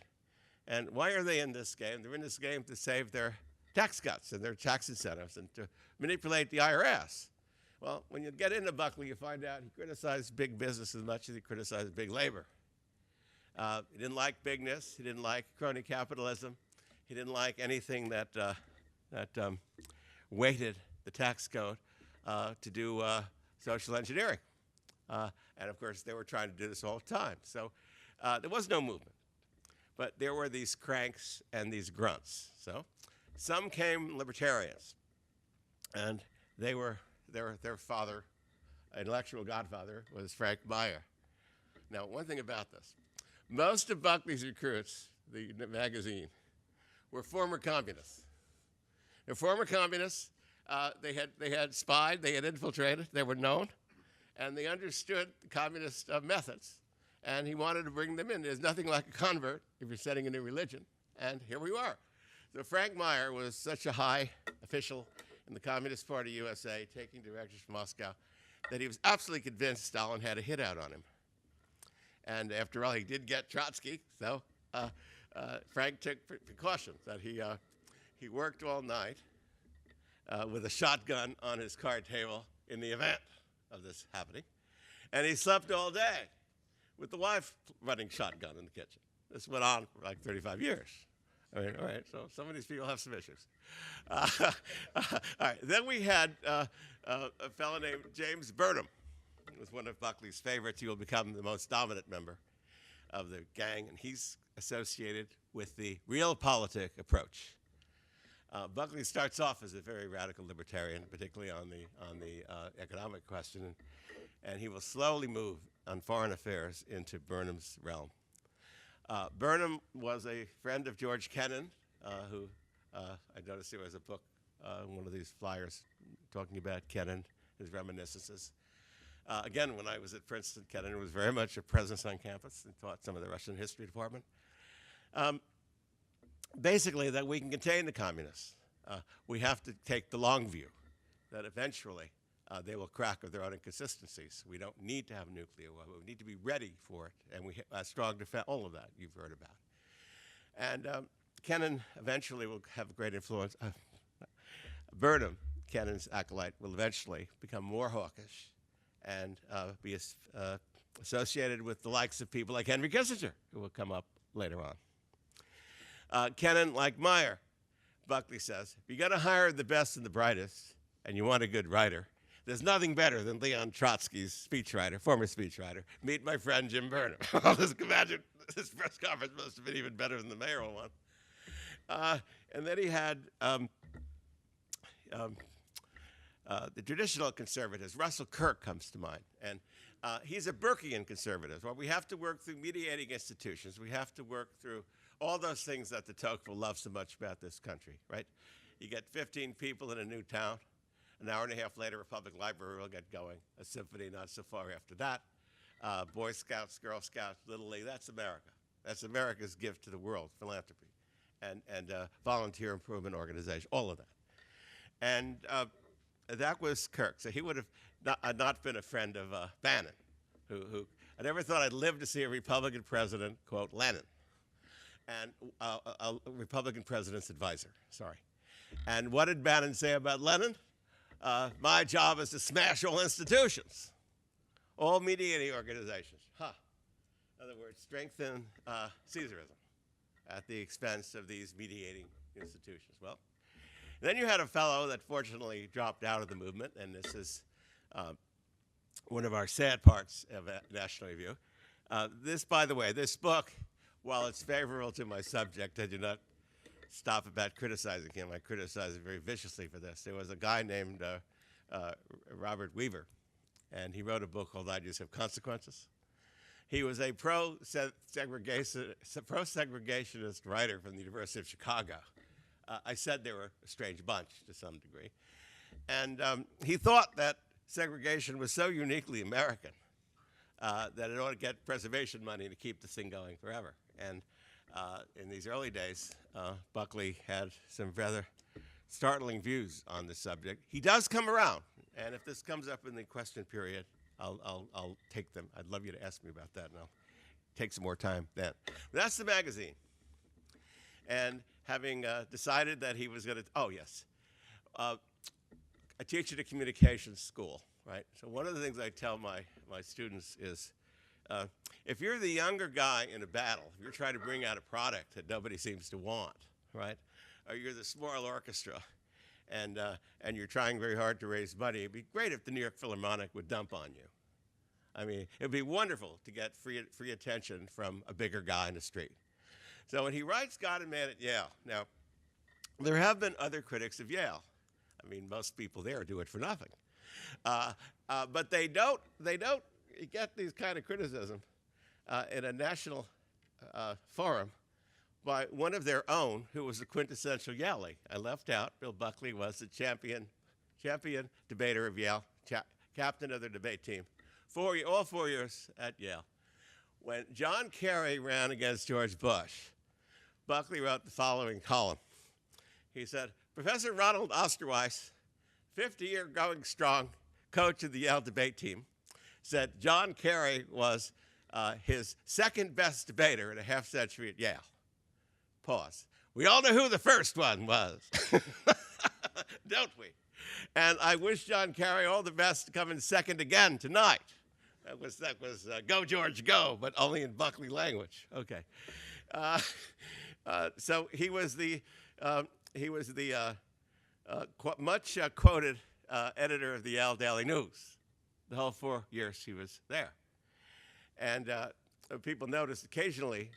And why are they in this game? They're in this game to save their tax cuts and their tax incentives and to manipulate the IRS. Well, when you get into Buckley, you find out he criticized big business as much as he criticized big labor. He didn't like bigness. He didn't like crony capitalism. He didn't like anything that weighted the tax code to do social engineering. And, of course, they were trying to do this all the time. So there was no movement. But there were these cranks and these grunts. So some came libertarians. And their father, intellectual godfather, was Frank Meyer. Now, one thing about this. Most of Buckley's recruits, the magazine, were former communists. They're former communists. They had spied. They had infiltrated. They were known. And they understood the communist methods. And he wanted to bring them in. There's nothing like a convert if you're setting a new religion. And here we are. So Frank Meyer was such a high official in the Communist Party USA, taking directions from Moscow, that he was absolutely convinced Stalin had a hit out on him. And after all, he did get Trotsky. So Frank took precautions that he worked all night with a shotgun on his card table in the event of this happening. And he slept all day with the wife running shotgun in the kitchen. This went on for like 35 years. I mean, all right, so some of these people have some issues. All right, then we had a fellow named James Burnham. was one of Buckley's favorites. He will become the most dominant member of the gang, and he's associated with the realpolitik approach. Buckley starts off as a very radical libertarian, particularly on the economic question, and he will slowly move on foreign affairs into Burnham's realm. Burnham was a friend of George Kennan, who I noticed there was a book, one of these flyers talking about Kennan, his reminiscences. Again, when I was at Princeton, Kennan was very much a presence on campus and taught some of the Russian history department. Basically, that we can contain the communists. We have to take the long view, that eventually they will crack of their own inconsistencies. We don't need to have nuclear weapons. We need to be ready for it, and we have strong defense, all of that you've heard about. And Kennan eventually will have a great influence. Burnham, Kennan's acolyte, will eventually become more hawkish and be associated with the likes of people like Henry Kissinger, who will come up later on. Kennan, like Meyer, Buckley says, if you're going to hire the best and the brightest, and you want a good writer, there's nothing better than Leon Trotsky's speechwriter, former speechwriter. Meet my friend Jim Burnham. Imagine this press conference must have been even better than the mayoral one. And then he had the traditional conservatives. Russell Kirk comes to mind, and he's a Burkean conservative. Well, we have to work through mediating institutions. We have to work through all those things that the Tocqueville loves so much about this country, right? You get 15 people in a new town. An hour and a half later, a public library will get going. A symphony not so far after that. Boy Scouts, Girl Scouts, Little League. That's America. That's America's gift to the world, philanthropy, and volunteer improvement organization, all of that. And that was Kirk. So he would have not been a friend of Bannon, who I never thought I'd live to see a Republican president, quote, Lenin, and a Republican president's advisor, sorry. And what did Bannon say about Lenin? My job is to smash all institutions, all mediating organizations. In other words, strengthen Caesarism at the expense of these mediating institutions. Well, then you had a fellow that fortunately dropped out of the movement, and this is one of our sad parts of National Review. This, by the way, this book, while it's favorable to my subject, I do not stop about criticizing him. I criticize him very viciously for this. There was a guy named Robert Weaver, and he wrote a book called Ideas Have Consequences. He was a pro-segregationist writer from the University of Chicago. I said they were a strange bunch to some degree. And he thought that segregation was so uniquely American that it ought to get preservation money to keep this thing going forever. And in these early days, Buckley had some rather startling views on this subject. He does come around, and if this comes up in the question period, I'll take them. I'd love you to ask me about that, and I'll take some more time then. But that's the magazine. And having decided that he was going to, I teach at a communications school, right? So one of the things I tell my students is, if you're the younger guy in a battle, if you're trying to bring out a product that nobody seems to want, right? Or you're the small orchestra, and you're trying very hard to raise money, it'd be great if the New York Philharmonic would dump on you. I mean, it'd be wonderful to get free attention from a bigger guy in the street. So when he writes God and Man at Yale, now, there have been other critics of Yale. I mean, most people there do it for nothing. But they don't get these kind of criticism in a national forum by one of their own who was the quintessential Yalie. I left out Bill Buckley was the champion debater of Yale, captain of their debate team, all 4 years at Yale. When John Kerry ran against George Bush, Buckley wrote the following column. He said, Professor Ronald Osterweiss, 50-year going strong coach of the Yale debate team, said John Kerry was his second best debater in a half century at Yale. Pause. We all know who the first one was, don't we? And I wish John Kerry all the best to come in second again tonight. That was go George go, but only in Buckley language. Okay. So he was the much quoted editor of the Yale Daily News. the whole 4 years he was there. And people noticed occasionally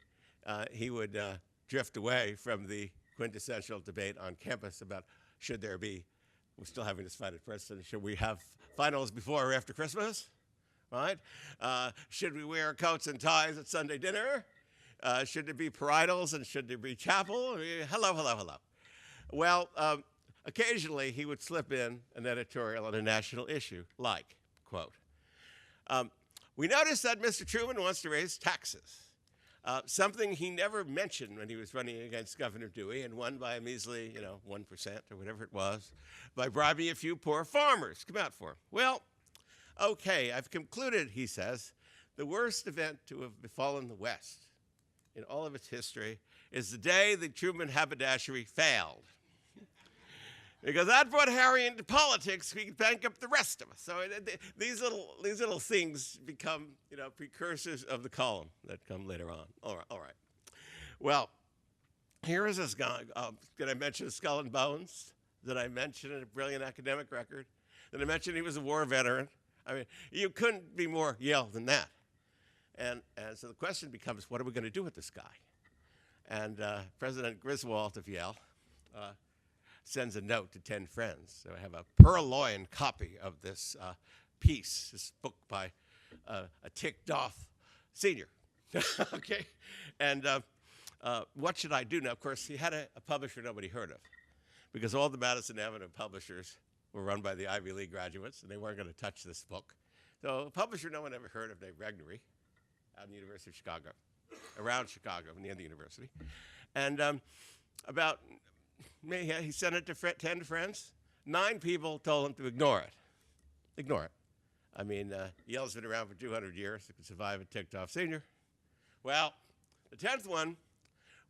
he would drift away from the quintessential debate on campus about should there be, we're still having this fight at Princeton, should we have finals before or after Christmas, right? Should we wear coats and ties at Sunday dinner? Should there be parietals and should there be chapel? Hello, hello, hello. Well, occasionally he would slip in an editorial on a national issue, like, quote, we noticed that Mr. Truman wants to raise taxes, something he never mentioned when he was running against Governor Dewey and won by a measly, 1% or whatever it was, by bribing a few poor farmers to come out for him. Well, okay, I've concluded, he says, the worst event to have befallen the West in all of its history is the day the Truman haberdashery failed. Because that brought Harry into politics, we could bank up the rest of us. So these little things become, precursors of the column that come later on. All right. Well, here is this guy. Did I mention Skull and Bones? Did I mention a brilliant academic record? Did I mention he was a war veteran? I mean, you couldn't be more Yale than that. And so the question becomes, what are we going to do with this guy? And President Griswold of Yale sends a note to 10 friends. So I have a purloined copy of this piece, this book by a ticked-off senior. Okay? And what should I do now? Of course, he had a publisher nobody heard of, because all the Madison Avenue publishers were run by the Ivy League graduates, and they weren't going to touch this book. So a publisher no one ever heard of named Regnery, out of the University of Chicago, around Chicago, near the university. And he sent it to 10 friends. 9 people told him to ignore it. Ignore it. I mean, Yale's been around for 200 years. It could survive a ticked-off senior. Well, the 10th one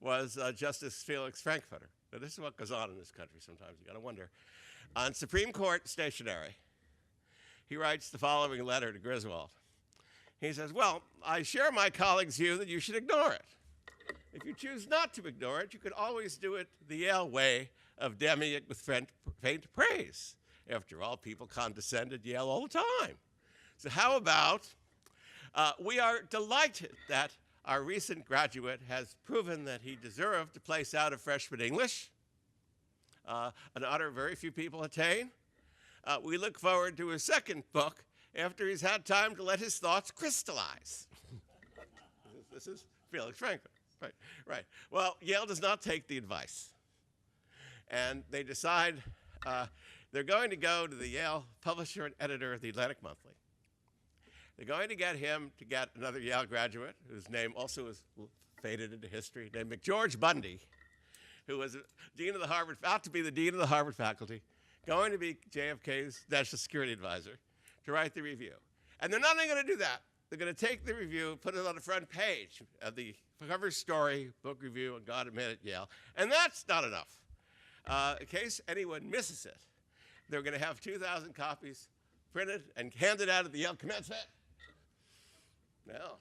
was Justice Felix Frankfurter. Now, this is what goes on in this country sometimes. You got to wonder. On Supreme Court stationery, he writes the following letter to Griswold. He says, well, I share my colleagues' view that you should ignore it. If you choose not to ignore it, you could always do it the Yale way of damning it with faint praise. After all, people condescended Yale all the time. So how about, we are delighted that our recent graduate has proven that he deserved to place out of freshman English, an honor very few people attain. We look forward to his second book after he's had time to let his thoughts crystallize. This is Felix Frankfurter. Right. Well, Yale does not take the advice. And they decide they're going to go to the Yale publisher and editor of the Atlantic Monthly. They're going to get him to get another Yale graduate, whose name also is faded into history, named McGeorge Bundy, who was dean of the Harvard, about to be the dean of the Harvard faculty, going to be JFK's national security advisor, to write the review. And they're not only going to do that. They're going to take the review, put it on the front page of the cover story, book review, and God admit it, Yale. And that's not enough. In case anyone misses it, they're going to have 2,000 copies printed and handed out at the Yale commencement. Now,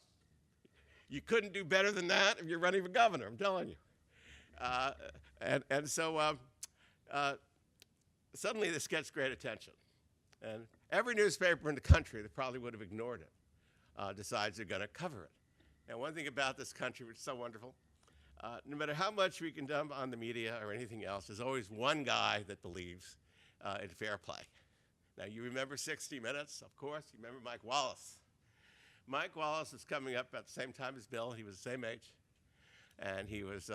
you couldn't do better than that if you're running for governor, I'm telling you. So suddenly this gets great attention. And every newspaper in the country that probably would have ignored it decides they're going to cover it. And one thing about this country, which is so wonderful, no matter how much we can dump on the media or anything else, there's always one guy that believes in fair play. Now, you remember 60 Minutes, of course. You remember Mike Wallace. Mike Wallace was coming up at the same time as Bill. He was the same age. And he was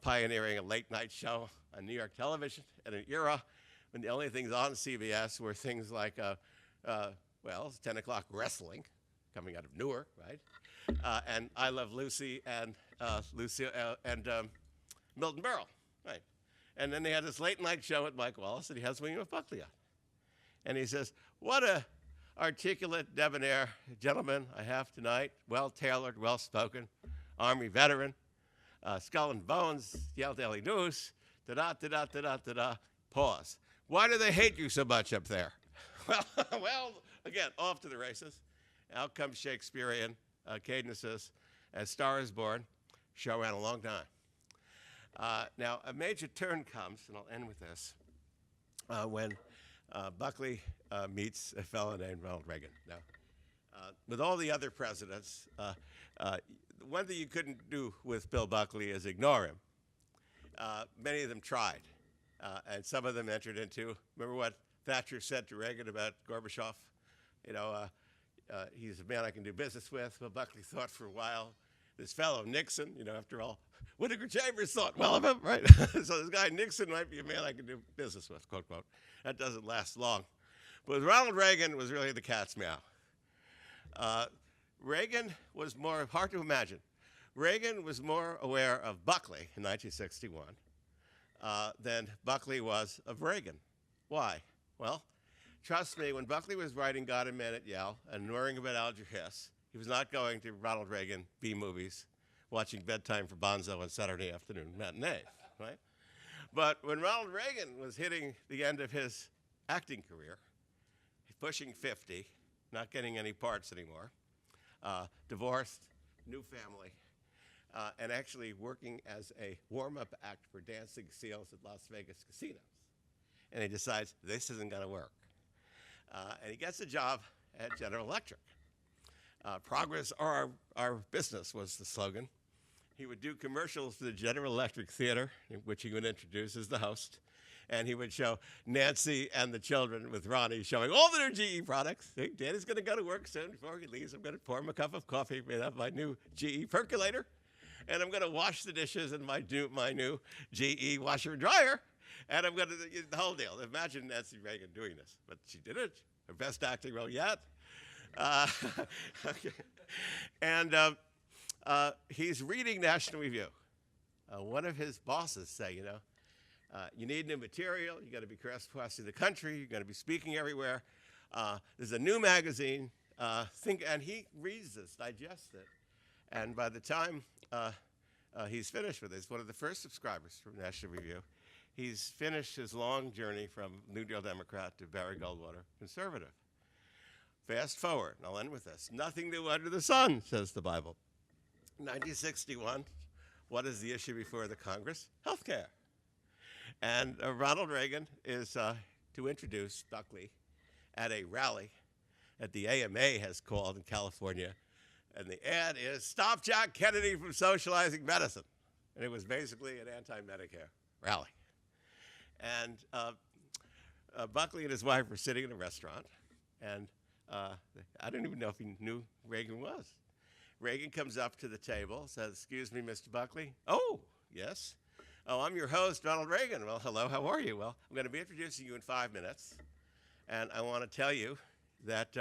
pioneering a late-night show on New York television at an era when the only things on CBS were things like, 10 o'clock wrestling, coming out of Newark, right? And I Love Lucy and Milton Berle, right? And then they had this late-night show with Mike Wallace, and he has William F. Buckley on. And he says, what a articulate, debonair gentleman I have tonight, well-tailored, well-spoken, Army veteran, Skull and Bones, Yale Daily News, da-da, pause. Why do they hate you so much up there? Well, again, off to the races. Out comes Shakespearean cadences, as Star is Born. Show ran a long time. Now, a major turn comes, and I'll end with this, when Buckley meets a fellow named Ronald Reagan. Now, with all the other presidents, one thing you couldn't do with Bill Buckley is ignore him. Many of them tried, and some of them entered into, remember what Thatcher said to Reagan about Gorbachev? You know, he's a man I can do business with. Well, Buckley thought for a while. This fellow, Nixon, you know, after all, Whittaker Chambers thought well of him, right? So this guy Nixon might be a man I can do business with, quote, quote. That doesn't last long. But with Ronald Reagan, was really the cat's meow. Reagan was more, hard to imagine, Reagan was more aware of Buckley in 1961 than Buckley was of Reagan. Why? Well, trust me, when Buckley was writing God and Man at Yale and worrying about Alger Hiss, he was not going to Ronald Reagan B-movies, watching Bedtime for Bonzo on Saturday afternoon matinees, right? But when Ronald Reagan was hitting the end of his acting career, pushing 50, not getting any parts anymore, divorced, new family, and actually working as a warm-up act for dancing seals at Las Vegas casinos. And he decides, this isn't going to work. And he gets a job at General Electric. Progress or our business was the slogan. He would do commercials for the General Electric Theater, in which he would introduce as the host. And he would show Nancy and the children with Ronnie showing all their GE products. Hey, Daddy's going to go to work soon. Before he leaves, I'm going to pour him a cup of coffee made out of my new GE percolator. And I'm going to wash the dishes in my new GE washer and dryer. And I'm going to, the whole deal. Imagine Nancy Reagan doing this. But she did it. Her best acting role yet. Okay. And he's reading National Review. One of his bosses say, you know, you need new material. You got to be crossing the country. You're going to be speaking everywhere. There's a new magazine. And he reads this, digests it, and by the time he's finished with it, he's one of the first subscribers from National Review. He's finished his long journey from New Deal Democrat to Barry Goldwater conservative. Fast forward, and I'll end with this. Nothing new under the sun, says the Bible. 1961, what is the issue before the Congress? Health care. And Ronald Reagan is to introduce Buckley at a rally that the AMA has called in California. And the ad is, "Stop Jack Kennedy from socializing medicine." And it was basically an anti-Medicare rally. And Buckley and his wife were sitting in a restaurant, and I don't even know if he knew Reagan was. Reagan comes up to the table, says, "Excuse me, Mr. Buckley." "Oh, yes." "Oh, I'm your host, Ronald Reagan." "Well, hello, how are you?" "Well, I'm going to be introducing you in 5 minutes, and I want to tell you that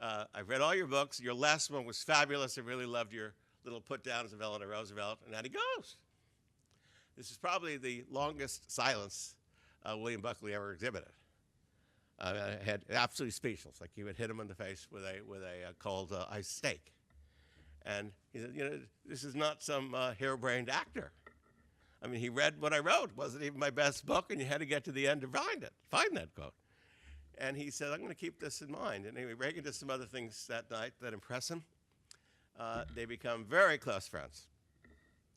I've read all your books. Your last one was fabulous. I really loved your little put-downs of Eleanor Roosevelt." And out he goes. This is probably the longest silence William Buckley ever exhibited. I had absolutely speechless, like he would hit him in the face with a cold iced steak. And he said, you know, this is not some harebrained actor. I mean, he read what I wrote. It wasn't even my best book, and you had to get to the end to find that quote. And he said, I'm going to keep this in mind. And anyway, Reagan did some other things that night that impress him. They become very close friends.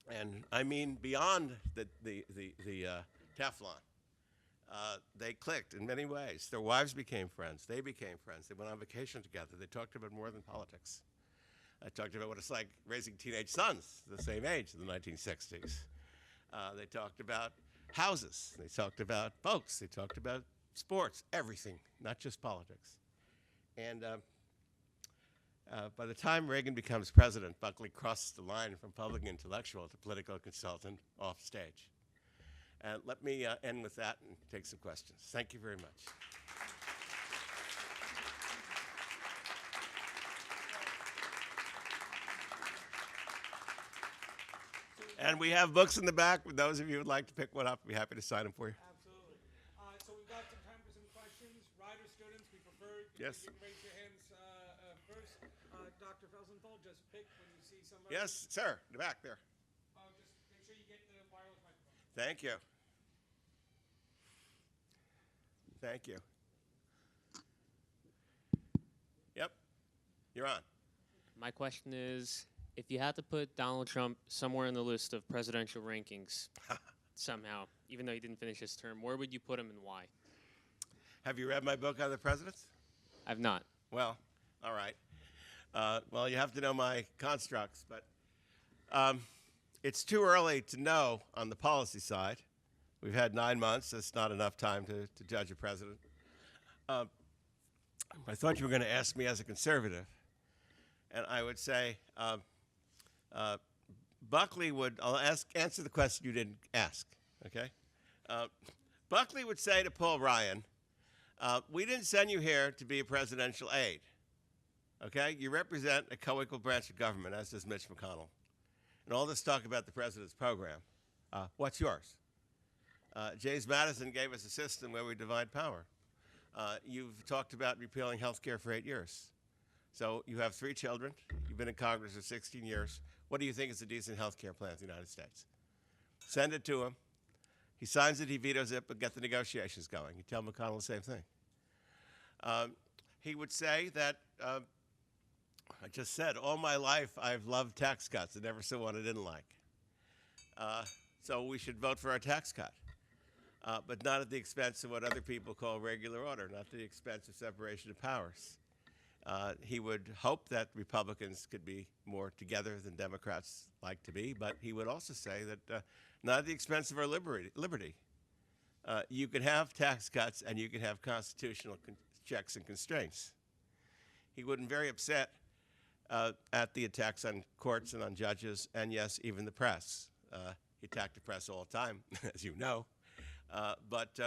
And I mean beyond the Teflon. They clicked in many ways. Their wives became friends. They became friends. They went on vacation together. They talked about more than politics. I talked about what it's like raising teenage sons the same age in the 1960s. They talked about houses. They talked about boats. They talked about sports, everything, not just politics. And by the time Reagan becomes president, Buckley crosses the line from public intellectual to political consultant off stage. And let me end with that and take some questions. Thank you very much. And we have books in the back. For those of you who would like to pick one up, we'd be happy to sign them for you. Absolutely. So we've got some time for some questions. Rider students, we prefer Yes. you can raise your hands first. Dr. Felzenberg, just pick when you see somebody. Yes, sir, in the back there. Just make sure you get the wireless microphone. Thank you. Thank you. Yep, you're on. My question is, if you had to put Donald Trump somewhere in the list of presidential rankings somehow, even though he didn't finish his term, where would you put him and why? Have you read my book on the presidents? I've not. Well, all right. Well, you have to know my constructs, but it's too early to know on the policy side. We've had 9 months. That's not enough time to judge a president. I thought you were going to ask me as a conservative, and I would say Buckley would, answer the question you didn't ask, okay? Buckley would say to Paul Ryan, we didn't send you here to be a presidential aide, okay? You represent a co-equal branch of government, as does Mitch McConnell. And all this talk about the president's program, what's yours? James Madison gave us a system where we divide power. You've talked about repealing health care for 8 years. So you have 3 children. You've been in Congress for 16 years. What do you think is a decent health care plan in the United States? Send it to him. He signs it, he vetoes it, but get the negotiations going. You tell McConnell the same thing. He would say that, I just said, all my life I've loved tax cuts and never saw one I didn't like. So we should vote for our tax cut, but not at the expense of what other people call regular order, not at the expense of separation of powers. He would hope that Republicans could be more together than Democrats like to be, but he would also say that not at the expense of our liberty. You can have tax cuts and you can have constitutional checks and constraints. He would be very upset at the attacks on courts and on judges, and yes, even the press. He attacked the press all the time, as you know, but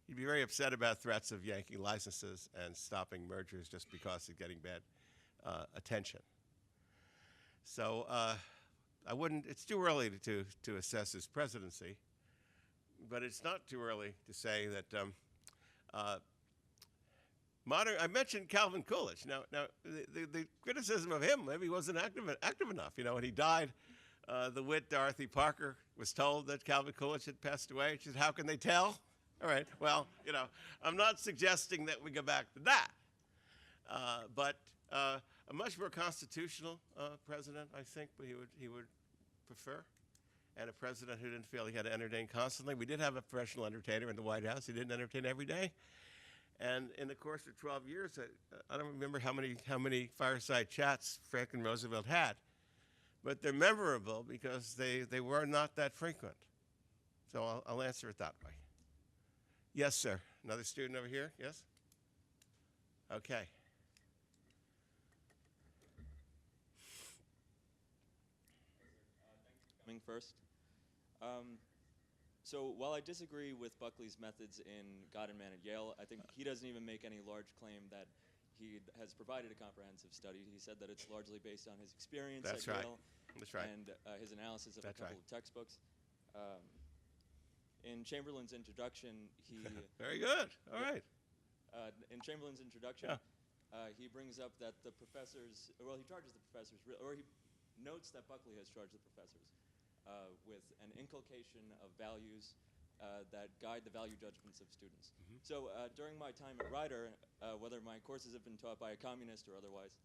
he'd be very upset about threats of yanking licenses and stopping mergers just because of getting bad attention. So I wouldn't, it's too early to assess his presidency, but it's not too early to say that I mentioned Calvin Coolidge. Now the criticism of him, maybe he wasn't active enough. You know, when he died, the wit Dorothy Parker was told that Calvin Coolidge had passed away. She said, how can they tell? All right, well, you know, I'm not suggesting that we go back to that. But a much more constitutional president, I think, he would prefer. And a president who didn't feel he had to entertain constantly. We did have a professional entertainer in the White House. He didn't entertain every day. And in the course of 12 years, I don't remember how many fireside chats Franklin Roosevelt had. But they're memorable because they were not that frequent. So I'll answer it that way. Yes, sir. Another student over here? Yes? Okay. Coming first. So while I disagree with Buckley's methods in God and Man at Yale, I think he doesn't even make any large claim that he has provided a comprehensive study. He said that it's largely based on his experience at Yale. That's right. And his analysis of a couple of textbooks. In Chamberlain's introduction, he... Very good. All right. In Chamberlain's introduction, he brings up that the professors... Well, he charges the professors... Or he notes that Buckley has charged the professors with an inculcation of values that guide the value judgments of students. So during my time at Rider, whether my courses have been taught by a communist or otherwise,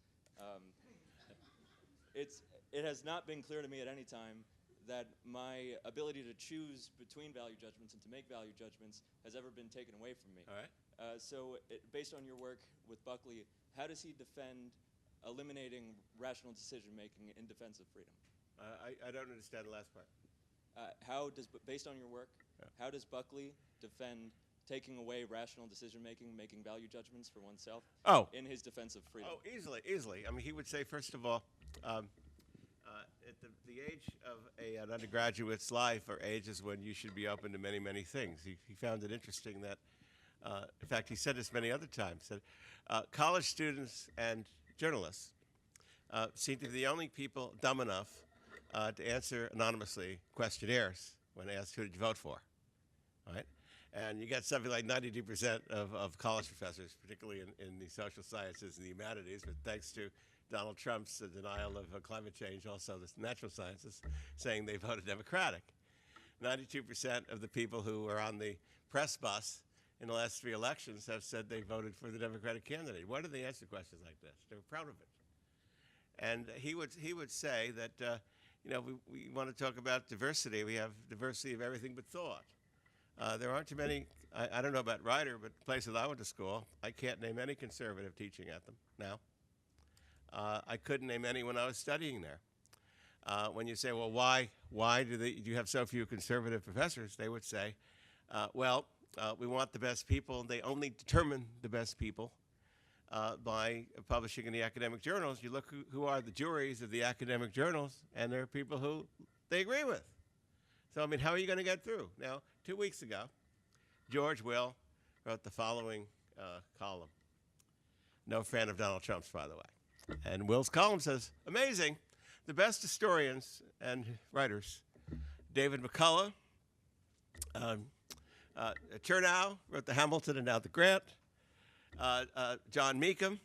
it has not been clear to me at any time that my ability to choose between value judgments and to make value judgments has ever been taken away from me. All right. So based on your work with Buckley, how does he defend eliminating rational decision-making in defense of freedom? I don't understand the last part. Based on your work, how does Buckley defend taking away rational decision-making, making value judgments for oneself in his defense of freedom? Oh, easily. I mean, he would say, first of all, at the age of an undergraduate's life are ages when you should be open to many, many things. He found it interesting that, in fact, he said this many other times, that college students and journalists seem to be the only people dumb enough to answer anonymously questionnaires when asked who did you vote for, right? And you get something like 92% of college professors, particularly in the social sciences and the humanities, but thanks to Donald Trump's denial of climate change, also the natural sciences, saying they voted Democratic. 92% of the people who were on the press bus in the last 3 elections have said they voted for the Democratic candidate. Why do they answer questions like this? They were proud of it. And he would say that, we want to talk about diversity. We have diversity of everything but thought. There aren't too many I don't know about Ryder, but places I went to school, I can't name any conservative teaching at them now. I couldn't name any when I was studying there. When you say, well, why do you have so few conservative professors? They would say, we want the best people. They only determine the best people by publishing in the academic journals. You look who are the juries of the academic journals, and they're people who they agree with. So, I mean, how are you going to get through? Now, 2 weeks ago, George Will wrote the following column. No fan of Donald Trump's, by the way. And Will's column says, amazing, the best historians and writers, David McCullough, Chernow wrote the Hamilton and now the Grant, John Meekum,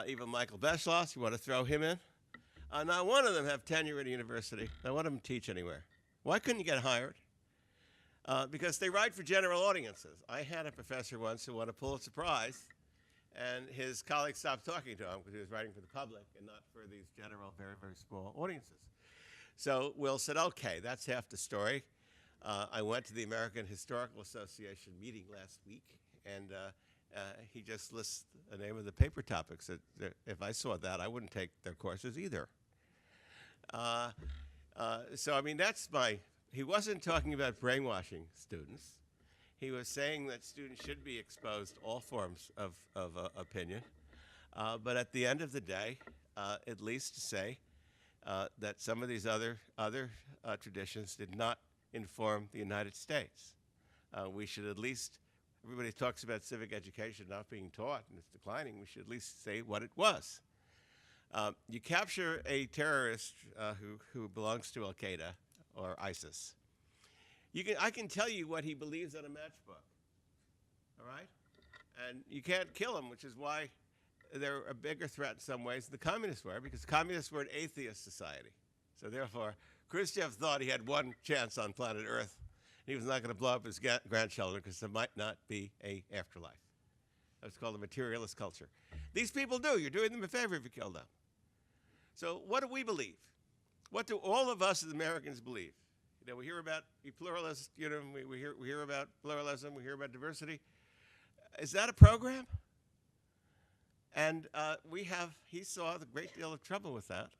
even Michael Beschloss, you want to throw him in? Not one of them have tenure at a university. Not one of them teach anywhere. Why couldn't you get hired? Because they write for general audiences. I had a professor once who won a Pulitzer Prize, and his colleagues stopped talking to him because he was writing for the public and not for these general, very, very small audiences. So Will said, okay, that's half the story. I went to the American Historical Association meeting last week, and he just lists the name of the paper topics. If I saw that, I wouldn't take their courses either. So, I mean, he wasn't talking about brainwashing students. He was saying that students should be exposed to all forms of opinion. But at the end of the day, at least to say that some of these other traditions did not inform the United States. We should at least, everybody talks about civic education not being taught and it's declining, we should at least say what it was. You capture a terrorist who belongs to Al-Qaeda or ISIS. I can tell you what he believes on a matchbook, all right? And you can't kill him, which is why they're a bigger threat in some ways than the communists were, because communists were an atheist society. So therefore, Khrushchev thought he had one chance on planet Earth. He was not going to blow up his grandchildren because there might not be an afterlife. That's called a materialist culture. These people do. You're doing them a favor if you kill them. So what do we believe? What do all of us as Americans believe? You know, we hear about pluralist, you know, we hear about pluralism, we hear about diversity. Is that a program? And he saw a great deal of trouble with that.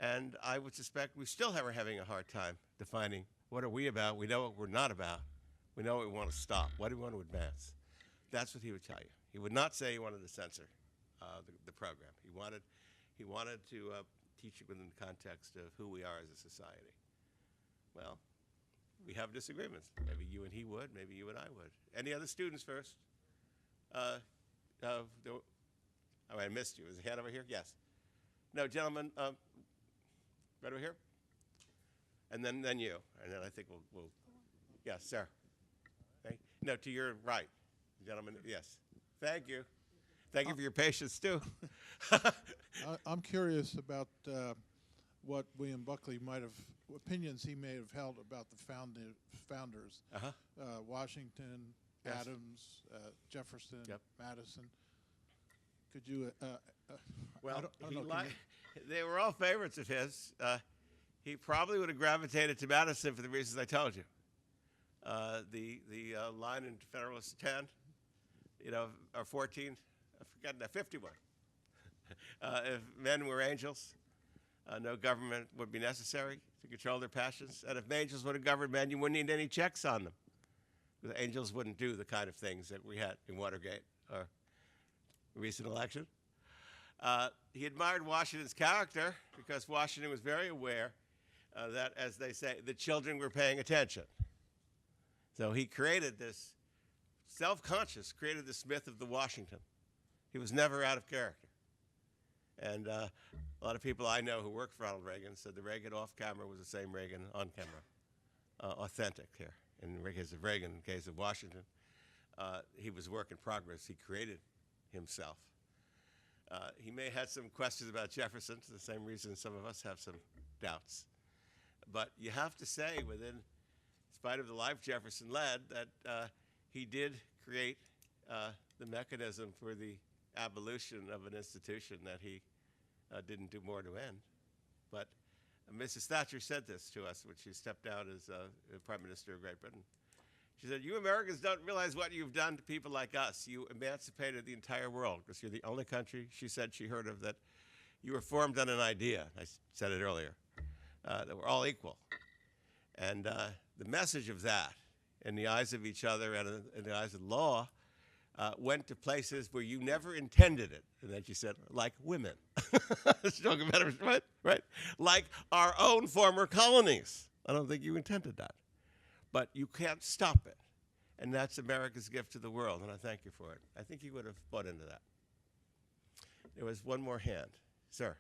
And I would suspect we still are having a hard time defining what are we about. We know what we're not about. We know what we want to stop. What do we want to advance? That's what he would tell you. He would not say he wanted to censor the program. He wanted to teach it within the context of who we are as a society. Well, we have disagreements. Maybe you and he would. Maybe you and I would. Any other students first? I missed you. Is the hand over here? Yes. No, gentlemen, right over here. And then you. And then I think we'll yes, sir. No, to your right, gentlemen. Yes. Thank you. Thank you for your patience, too. I'm curious about what William Buckley opinions he may have held about the founders, Washington, yes. Adams, Jefferson, yep. Madison. Could you? Well, I don't know, they were all favorites of his. He probably would have gravitated to Madison for the reasons I told you. The line in Federalist 10, or 14, I've forgotten that, 51. If men were angels, no government would be necessary to control their passions. And if angels would have governed men, you wouldn't need any checks on them. The angels wouldn't do the kind of things that we had in Watergate or recent election. He admired Washington's character because Washington was very aware that, as they say, the children were paying attention. So he created this, self-conscious, created this myth of the Washington. He was never out of character. And a lot of people I know who worked for Ronald Reagan said the Reagan off camera was the same Reagan on camera. Authentic here. In the case of Reagan, in the case of Washington, he was work in progress. He created himself. He may have had some questions about Jefferson, for the same reason some of us have some doubts. But you have to say, in spite of the life Jefferson led, that he did create the mechanism for the abolition of an institution that he didn't do more to end. But Mrs. Thatcher said this to us when she stepped down as Prime Minister of Great Britain. She said, "You Americans don't realize what you've done to people like us. You emancipated the entire world because you're the only country," she said, she heard of that you were formed on an idea. I said it earlier, that we're all equal. And the message of that in the eyes of each other and in the eyes of law went to places where you never intended it. And then she said, like women. She's talking about it, right? Like our own former colonies. I don't think you intended that. But you can't stop it. And that's America's gift to the world, and I thank you for it. I think you would have bought into that. There was one more hand. Sir,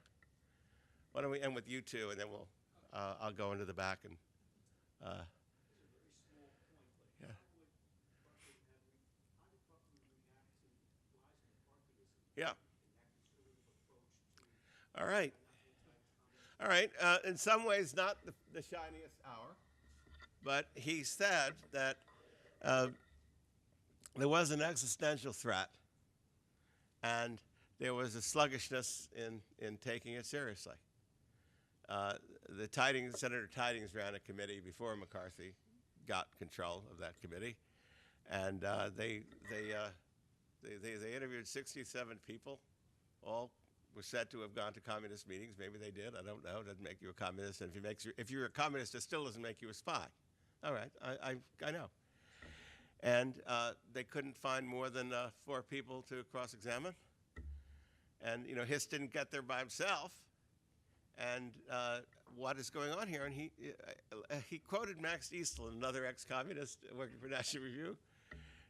why don't we end with you two, and then I'll go into the back and yeah. Yeah. All right. All right. In some ways, not the shiniest hour, but he said that there was an existential threat, and there was a sluggishness in taking it seriously. Senator Tidings ran a committee before McCarthy got control of that committee, and they interviewed 67 people. All were said to have gone to communist meetings. Maybe they did. I don't know. It doesn't make you a communist. And if you're a communist, it still doesn't make you a spy. All right, I know. And they couldn't find more than 4 people to cross-examine. And Hiss didn't get there by himself. And what is going on here? And he quoted Max Eastlund, another ex-communist working for National Review.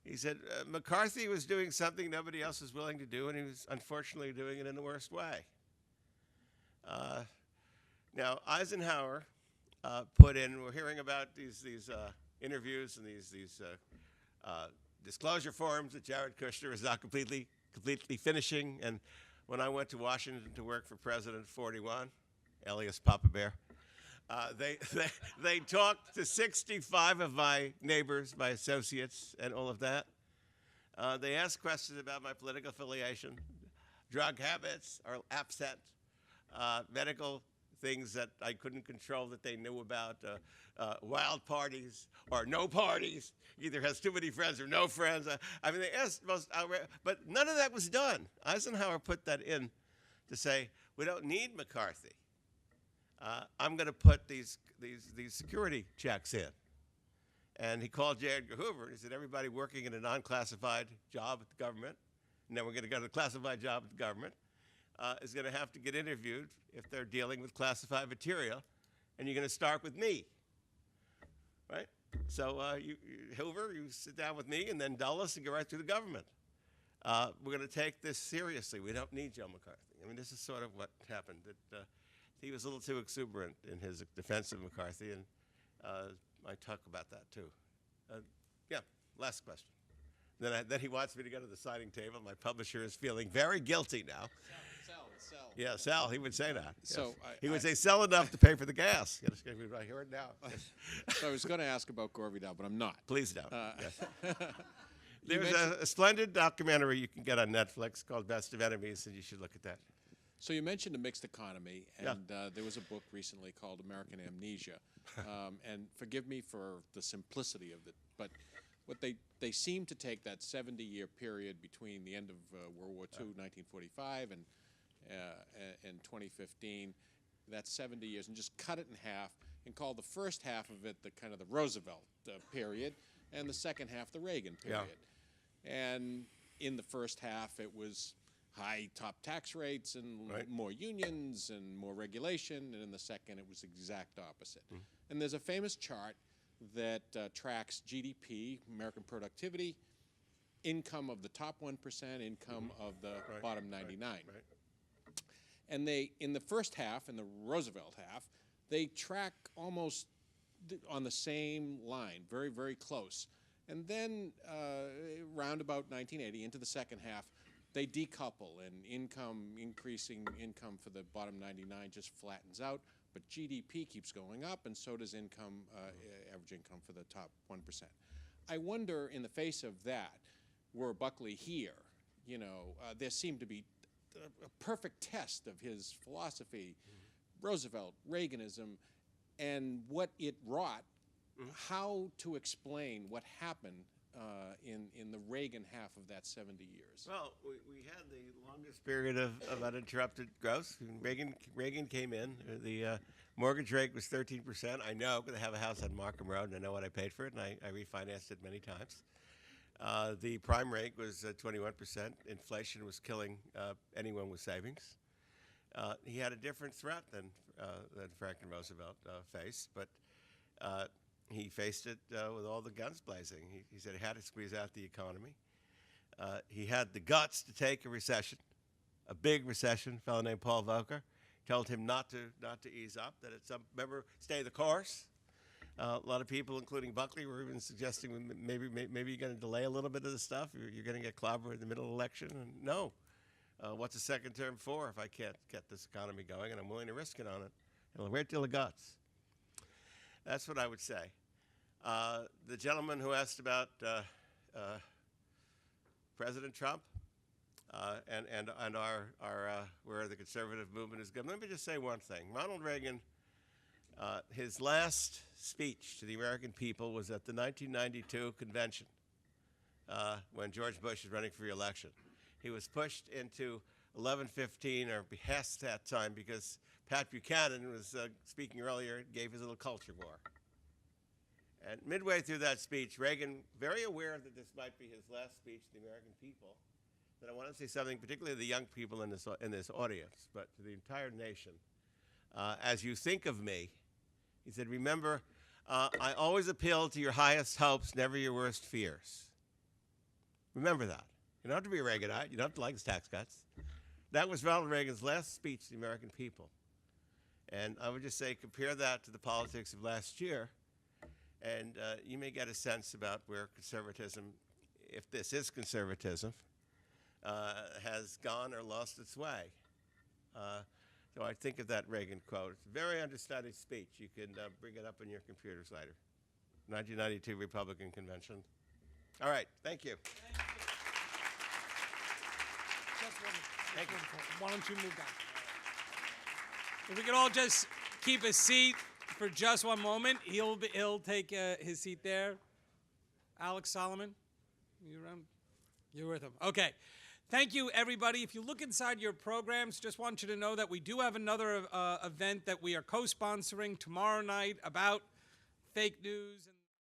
He said, McCarthy was doing something nobody else was willing to do, and he was unfortunately doing it in the worst way. Now, Eisenhower put in, we're hearing about these interviews and these disclosure forms that Jared Kushner is now completely finishing. And when I went to Washington to work for President 41, alias Papa Bear, they talked to 65 of my neighbors, my associates, and all of that. They asked questions about my political affiliation, drug habits or absent, medical things that I couldn't control that they knew about, wild parties or no parties, either has too many friends or no friends. I mean, they asked most outrageous, but none of that was done. Eisenhower put that in to say, we don't need McCarthy. I'm going to put these security checks in. And he called J. Edgar Hoover, and he said, everybody working in a non-classified job at the government, and then we're going to go to a classified job at the government, is going to have to get interviewed if they're dealing with classified material, and you're going to start with me, right? So Hoover, you sit down with me, and then Dulles, and go right through the government. We're going to take this seriously. We don't need Joe McCarthy. I mean, this is sort of what happened. He was a little too exuberant in his defense of McCarthy, and I talk about that too. Yeah, last question. Then he wants me to go to the signing table. My publisher is feeling very guilty now. Sell. Yeah, sell. He would say that. So yes. He would say sell enough to pay for the gas. I hear it now. So I was going to ask about Gore Vidal, but I'm not. Please don't. Yes. You There's a splendid documentary you can get on Netflix called Best of Enemies, and you should look at that. So you mentioned a mixed economy, and there was a book recently called American Amnesia. And forgive me for the simplicity of it, but what they seem to take that 70-year period between the end of World War II, 1945, and 2015, that's 70 years, and just cut it in half and call the first half of it the kind of the Roosevelt period, and the second half the Reagan period. Yeah. And in the first half, it was high top tax rates and more unions and more regulation, and in the second, it was the exact opposite. And there's a famous chart that tracks GDP, American productivity, income of the top 1%, income of the bottom 99. And they, in the first half, in the Roosevelt half, they track almost on the same line, very, very close. And then round about 1980, into the second half, they decouple, and increasing income for the bottom 99 just flattens out, but GDP keeps going up, and so does income, average income for the top 1%. I wonder, in the face of that, were Buckley here, there seemed to be a perfect test of his philosophy, Roosevelt, Reaganism, and what it wrought how to explain what happened in the Reagan half of that 70 years. Well, we had the longest period of uninterrupted growth. Reagan came in. The mortgage rate was 13%. I know because I have a house on Markham Road, and I know what I paid for it, and I refinanced it many times. The prime rate was 21%. Inflation was killing anyone with savings. He had a different threat than Franklin Roosevelt faced, but he faced it with all the guns blazing. He said he had to squeeze out the economy. He had the guts to take a recession, a big recession. A fellow named Paul Volcker told him not to ease up, that remember, stay the course. A lot of people, including Buckley, were even suggesting maybe you're going to delay a little bit of the stuff. You're going to get clobbered in the middle of the election. And no. What's a second term for if I can't get this economy going, and I'm willing to risk it on it? And a great deal of guts. That's what I would say. The gentleman who asked about President Trump and where the conservative movement is going. Let me just say one thing. Ronald Reagan, his last speech to the American people was at the 1992 convention when George Bush was running for re-election. He was pushed into 11:15 or past that time because Pat Buchanan was speaking earlier, gave his little culture war. And midway through that speech, Reagan, very aware that this might be his last speech to the American people, that I want to say something, particularly to the young people in this audience, but to the entire nation. As you think of me, he said, remember, I always appeal to your highest hopes, never your worst fears. Remember that. You don't have to be a Reaganite. You don't have to like his tax cuts. That was Ronald Reagan's last speech to the American people. And I would just say compare that to the politics of last year, and you may get a sense about where conservatism, if this is conservatism, has gone or lost its way. So I think of that Reagan quote. It's a very understudied speech. You can bring it up on your computers later. 1992 Republican Convention. All right, thank you. Thank you. Why don't you move down? If we could all just keep a seat for just one moment. He'll take his seat there. Alex Solomon, you around? You're with him. Okay. Thank you, everybody. If you look inside your programs, just want you to know that we do have another event that we are co-sponsoring tomorrow night about fake news.